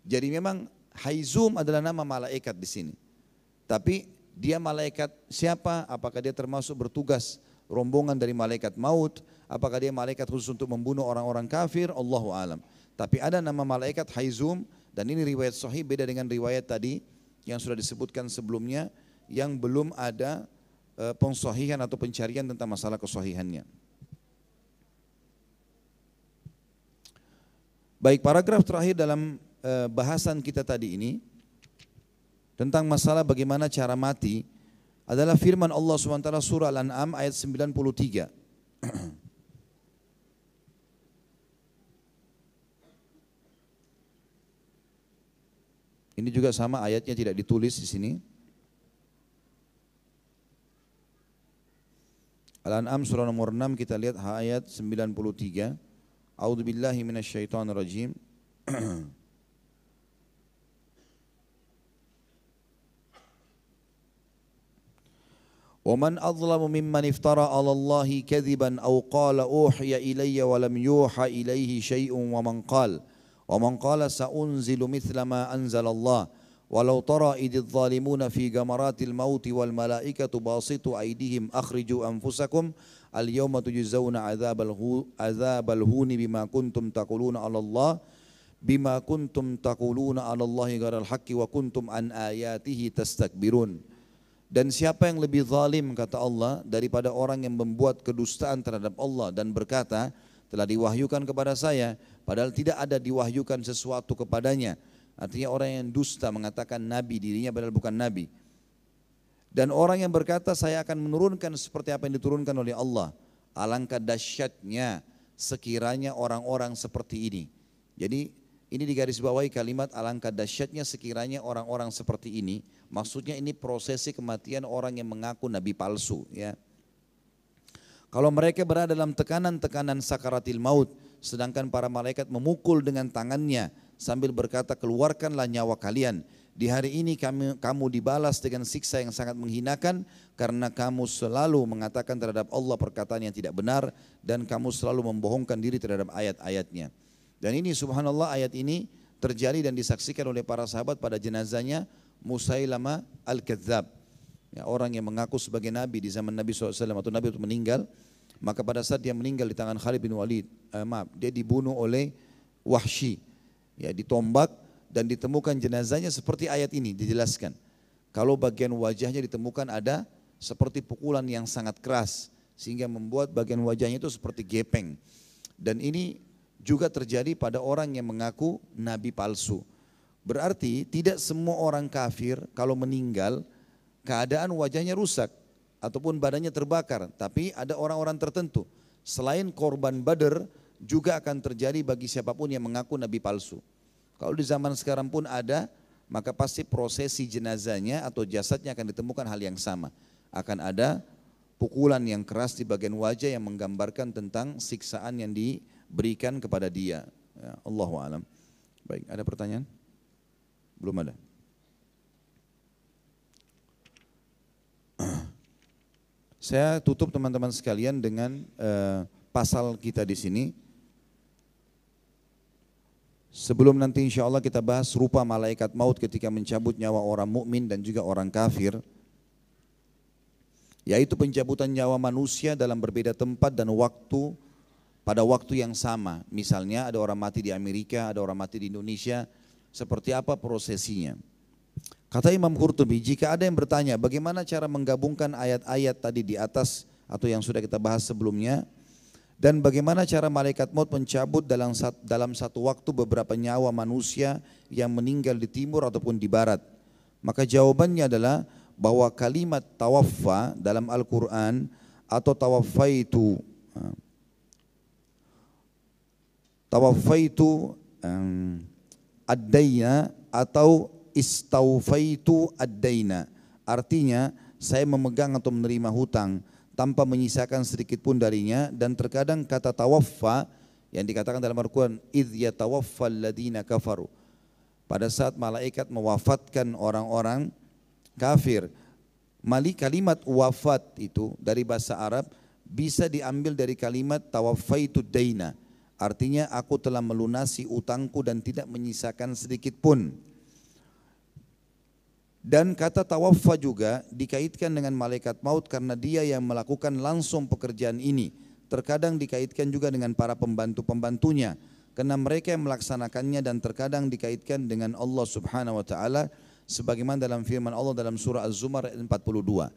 Speaker 1: Jadi memang Haizum adalah nama malaikat di sini. Tapi dia malaikat siapa? Apakah dia termasuk bertugas rombongan dari malaikat maut? Apakah dia malaikat khusus untuk membunuh orang-orang kafir? Allahu alam. Tapi ada nama malaikat Haizum dan ini riwayat sahih beda dengan riwayat tadi yang sudah disebutkan sebelumnya yang belum ada pensahihan atau pencarian tentang masalah kesahihannya. Baik, paragraf terakhir dalam bahasan kita tadi ini tentang masalah bagaimana cara mati adalah firman Allah SWT surah Al-An'am ayat 93. Ini juga sama ayatnya tidak ditulis di sini. Al-An'am surah nomor 6 kita lihat ayat 93. A'udzubillahi minasyaitonirrajim. وَمَنْ أَظْلَمُ مِمَّنِ افْتَرَى عَلَى اللَّهِ كَذِبًا أَوْ قَالَ أُوحِيَ إِلَيَّ وَلَمْ يُوحَ إِلَيْهِ شَيْءٌ وَمَنْ قَالَ سَأُنْزِلُ مِثْلَ مَا أَنْزَلَ اللَّهُ وَلَوْ تَرَى إِذِ الظَّالِمُونَ فِي غَمَرَاتِ الْمَوْتِ وَالْمَلَائِكَةُ بَاسِطُو أَيْدِيهِمْ أَخْرِجُوا أَنْفُسَكُمْ الْيَوْمَ تُجْزَوْنَ عَذَابَ الْهُونِ بِمَا كُنْتُمْ تَقُولُونَ عَلَى اللَّهِ غَيْرَ الْحَقِّ وَكُنْتُمْ عَنْ آيَاتِهِ تَسْتَكْبِرُونَ. Dan siapa yang lebih zalim kata Allah daripada orang yang membuat kedustaan terhadap Allah dan berkata telah diwahyukan kepada saya padahal tidak ada diwahyukan sesuatu kepadanya. Artinya orang yang dusta mengatakan nabi dirinya padahal bukan nabi. Dan orang yang berkata saya akan menurunkan seperti apa yang diturunkan oleh Allah. Alangkah dahsyatnya sekiranya orang-orang seperti ini. Jadi ini digarisbawahi kalimat alangkah dahsyatnya sekiranya orang-orang seperti ini. Maksudnya ini prosesi kematian orang yang mengaku nabi palsu. Ya. Kalau mereka berada dalam tekanan-tekanan sakaratil maut, sedangkan para malaikat memukul dengan tangannya sambil berkata, keluarkanlah nyawa kalian. Di hari ini kamu dibalas dengan siksa yang sangat menghinakan karena kamu selalu mengatakan terhadap Allah perkataan yang tidak benar dan kamu selalu membohongkan diri terhadap ayat-ayatnya. Dan ini subhanallah, ayat ini terjadi dan disaksikan oleh para sahabat pada jenazahnya Musailamah Al-Kadzab, ya, orang yang mengaku sebagai nabi di zaman Nabi SAW atau nabi itu meninggal. Maka pada saat dia meninggal di tangan Khalid bin Walid, dia dibunuh oleh Wahsy, ya, ditombak. Dan ditemukan jenazahnya seperti ayat ini dijelaskan. Kalau bagian wajahnya ditemukan ada seperti pukulan yang sangat keras, sehingga membuat bagian wajahnya itu seperti gepeng. Dan ini juga terjadi pada orang yang mengaku nabi palsu. Berarti tidak semua orang kafir kalau meninggal keadaan wajahnya rusak ataupun badannya terbakar. Tapi ada orang-orang tertentu. Selain korban Badar juga akan terjadi bagi siapapun yang mengaku nabi palsu. Kalau di zaman sekarang pun ada, maka pasti prosesi jenazahnya atau jasadnya akan ditemukan hal yang sama. Akan ada pukulan yang keras di bagian wajah yang menggambarkan tentang siksaan yang diberikan kepada dia. Ya, Allahu a'lam. Baik, ada pertanyaan? Belum ada. Saya tutup teman-teman sekalian dengan pasal kita di sini. Sebelum nanti insya Allah kita bahas rupa malaikat maut ketika mencabut nyawa orang mukmin dan juga orang kafir, yaitu pencabutan nyawa manusia dalam berbeda tempat dan waktu pada waktu yang sama. Misalnya ada orang mati di Amerika, ada orang mati di Indonesia, seperti apa prosesinya. Kata Imam Qurtubi, jika ada yang bertanya bagaimana cara menggabungkan ayat-ayat tadi di atas atau yang sudah kita bahas sebelumnya, dan bagaimana cara malaikat maut mencabut dalam satu waktu beberapa nyawa manusia yang meninggal di timur ataupun di barat. Maka jawabannya adalah bahwa kalimat tawaffa dalam Al-Quran atau tawaffaitu ad-daina atau istaufaitu ad-daina. Artinya saya memegang atau menerima hutang tanpa menyisakan sedikit pun darinya. Dan terkadang kata tawaffa yang dikatakan dalam Al-Quran, idh yatawaffal ladina kafaru, pada saat malaikat mewafatkan orang-orang kafir. Kalimat wafat itu dari bahasa Arab bisa diambil dari kalimat tawaffaitu daina, artinya aku telah melunasi utangku dan tidak menyisakan sedikit pun. Dan kata tawaffa juga dikaitkan dengan malaikat maut karena dia yang melakukan langsung pekerjaan ini. Terkadang dikaitkan juga dengan para pembantu-pembantunya karena mereka yang melaksanakannya, dan terkadang dikaitkan dengan Allah Subhanahu wa taala sebagaimana dalam firman Allah dalam surah Az-Zumar ayat 42.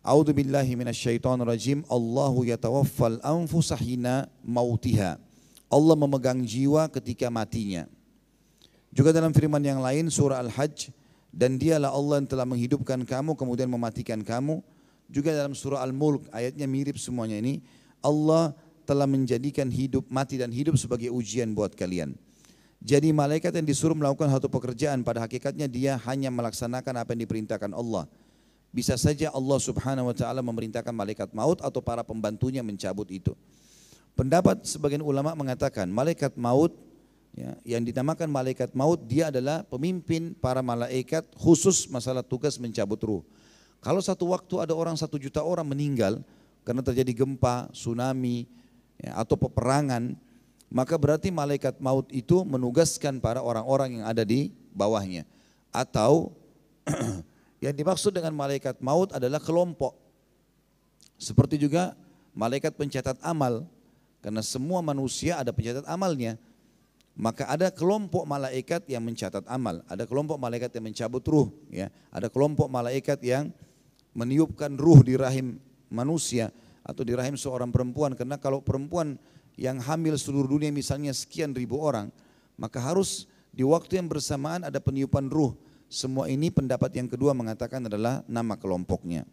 Speaker 1: A'udzu billahi minasyaitonir rajim. Allahu yatawaffal anfusa hina mautiha. Allah memegang jiwa ketika matinya. Juga dalam firman yang lain surah Al-Hajj, dan dialah Allah yang telah menghidupkan kamu kemudian mematikan kamu. Juga dalam surah Al-Mulk, ayatnya mirip semuanya ini. Allah telah menjadikan hidup, mati dan hidup sebagai ujian buat kalian. Jadi malaikat yang disuruh melakukan satu pekerjaan pada hakikatnya dia hanya melaksanakan apa yang diperintahkan Allah. Bisa saja Allah Subhanahu wa taala memerintahkan malaikat maut atau para pembantunya mencabut itu. Pendapat sebagian ulama mengatakan malaikat maut, ya, yang dinamakan malaikat maut, dia adalah pemimpin para malaikat khusus masalah tugas mencabut ruh. Kalau satu waktu ada 1 juta orang meninggal karena terjadi gempa, tsunami, ya, atau peperangan, maka berarti malaikat maut itu menugaskan para orang-orang yang ada di bawahnya. Atau yang dimaksud dengan malaikat maut adalah kelompok. Seperti juga malaikat pencatat amal, karena semua manusia ada pencatat amalnya. Maka ada kelompok malaikat yang mencatat amal, ada kelompok malaikat yang mencabut ruh, ya, ada kelompok malaikat yang meniupkan ruh di rahim manusia atau di rahim seorang perempuan. Karena kalau perempuan yang hamil seluruh dunia misalnya sekian ribu orang, maka harus di waktu yang bersamaan ada peniupan ruh. Semua ini pendapat yang kedua mengatakan adalah nama kelompoknya.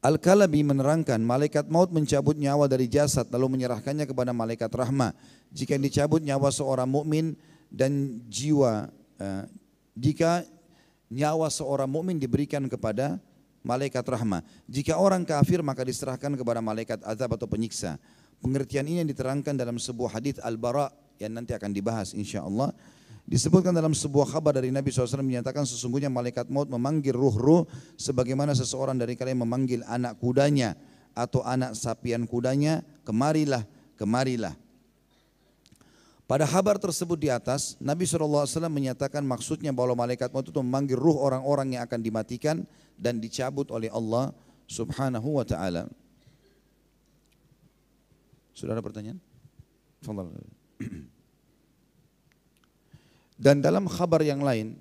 Speaker 1: Al-Kalabi menerangkan malaikat maut mencabut nyawa dari jasad lalu menyerahkannya kepada malaikat rahmah. Jika dicabut nyawa seorang mukmin dan jiwa, jika nyawa seorang mukmin diberikan kepada malaikat rahmah. Jika orang kafir maka diserahkan kepada malaikat azab atau penyiksa. Pengertian ini yang diterangkan dalam sebuah hadis Al-Bara yang nanti akan dibahas insyaAllah. Disebutkan dalam sebuah kabar dari Nabi SAW menyatakan sesungguhnya malaikat maut memanggil ruh-ruh sebagaimana seseorang dari kalian memanggil anak kudanya atau anak sapian kudanya, kemarilah, kemarilah. Pada kabar tersebut di atas, Nabi SAW menyatakan maksudnya bahwa malaikat maut itu memanggil ruh orang-orang yang akan dimatikan dan dicabut oleh Allah Subhanahu wa ta'ala. Sudah ada pertanyaan? Fadhal. Dan dalam kabar yang lain,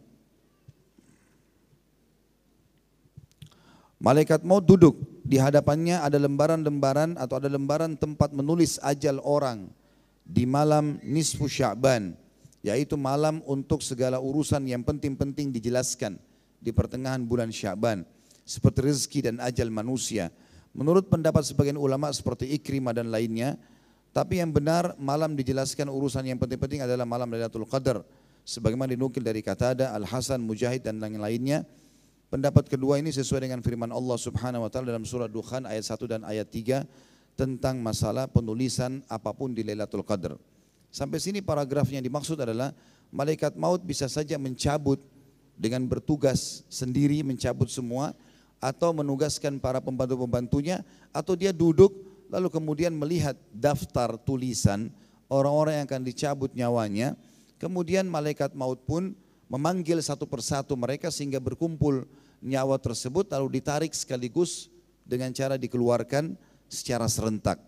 Speaker 1: malaikat maut duduk, di hadapannya ada lembaran-lembaran atau ada lembaran tempat menulis ajal orang di malam nisfu Sya'ban, yaitu malam untuk segala urusan yang penting-penting dijelaskan di pertengahan bulan Sya'ban, seperti rezeki dan ajal manusia. Menurut pendapat sebagian ulama seperti Ikrimah dan lainnya, tapi yang benar malam dijelaskan urusan yang penting-penting adalah malam Lailatul Qadar. Sebagaimana dinukil dari Qatadah, Al-Hasan, Mujahid dan lain-lainnya. Pendapat kedua ini sesuai dengan firman Allah Subhanahu wa taala dalam surah Dukhan ayat 1 dan ayat 3 tentang masalah penulisan apapun di Lailatul Qadar. Sampai sini paragrafnya yang dimaksud adalah malaikat maut bisa saja mencabut dengan bertugas sendiri, mencabut semua, atau menugaskan para pembantu-pembantunya, atau dia duduk lalu kemudian melihat daftar tulisan orang-orang yang akan dicabut nyawanya. Kemudian malaikat maut pun memanggil satu persatu mereka sehingga berkumpul nyawa tersebut lalu ditarik sekaligus dengan cara dikeluarkan secara serentak.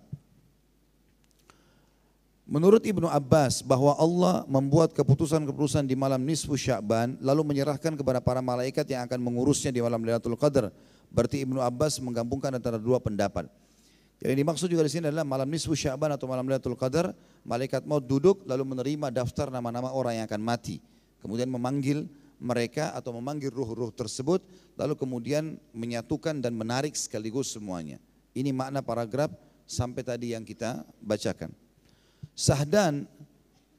Speaker 1: Menurut Ibnu Abbas bahwa Allah membuat keputusan-keputusan di malam nisfu Sya'ban lalu menyerahkan kepada para malaikat yang akan mengurusnya di malam Lailatul Qadar. Berarti Ibnu Abbas menggabungkan antara dua pendapat. Yang dimaksud juga di sini adalah malam nisfu Sya'ban atau malam Lailatul Qadar, malaikat maut duduk lalu menerima daftar nama-nama orang yang akan mati. Kemudian memanggil mereka atau memanggil ruh-ruh tersebut lalu kemudian menyatukan dan menarik sekaligus semuanya. Ini makna paragraf sampai tadi yang kita bacakan. Sahdan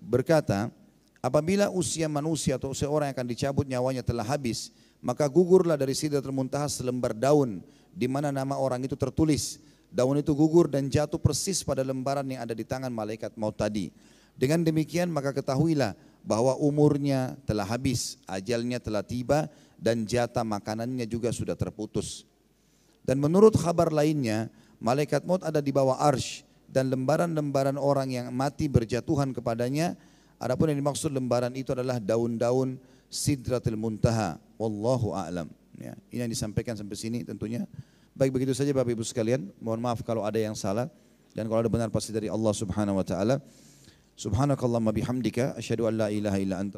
Speaker 1: berkata, apabila usia manusia atau seorang yang akan dicabut nyawanya telah habis, maka gugurlah dari Sidratul Muntaha selembar daun di mana nama orang itu tertulis. Daun itu gugur dan jatuh persis pada lembaran yang ada di tangan malaikat maut tadi. Dengan demikian maka ketahuilah bahwa umurnya telah habis, ajalnya telah tiba dan jatah makanannya juga sudah terputus. Dan menurut kabar lainnya, malaikat maut ada di bawah arsy dan lembaran-lembaran orang yang mati berjatuhan kepadanya. Adapun yang dimaksud lembaran itu adalah daun-daun Sidratul Muntaha. Wallahu a'lam. Ya, ini yang disampaikan sampai sini tentunya. Baik, begitu saja Bapak Ibu sekalian. Mohon maaf kalau ada yang salah dan kalau ada benar pasti dari Allah Subhanahu wa taala. Subhanakallahumma bihamdika asyhadu an la ilaha illa anta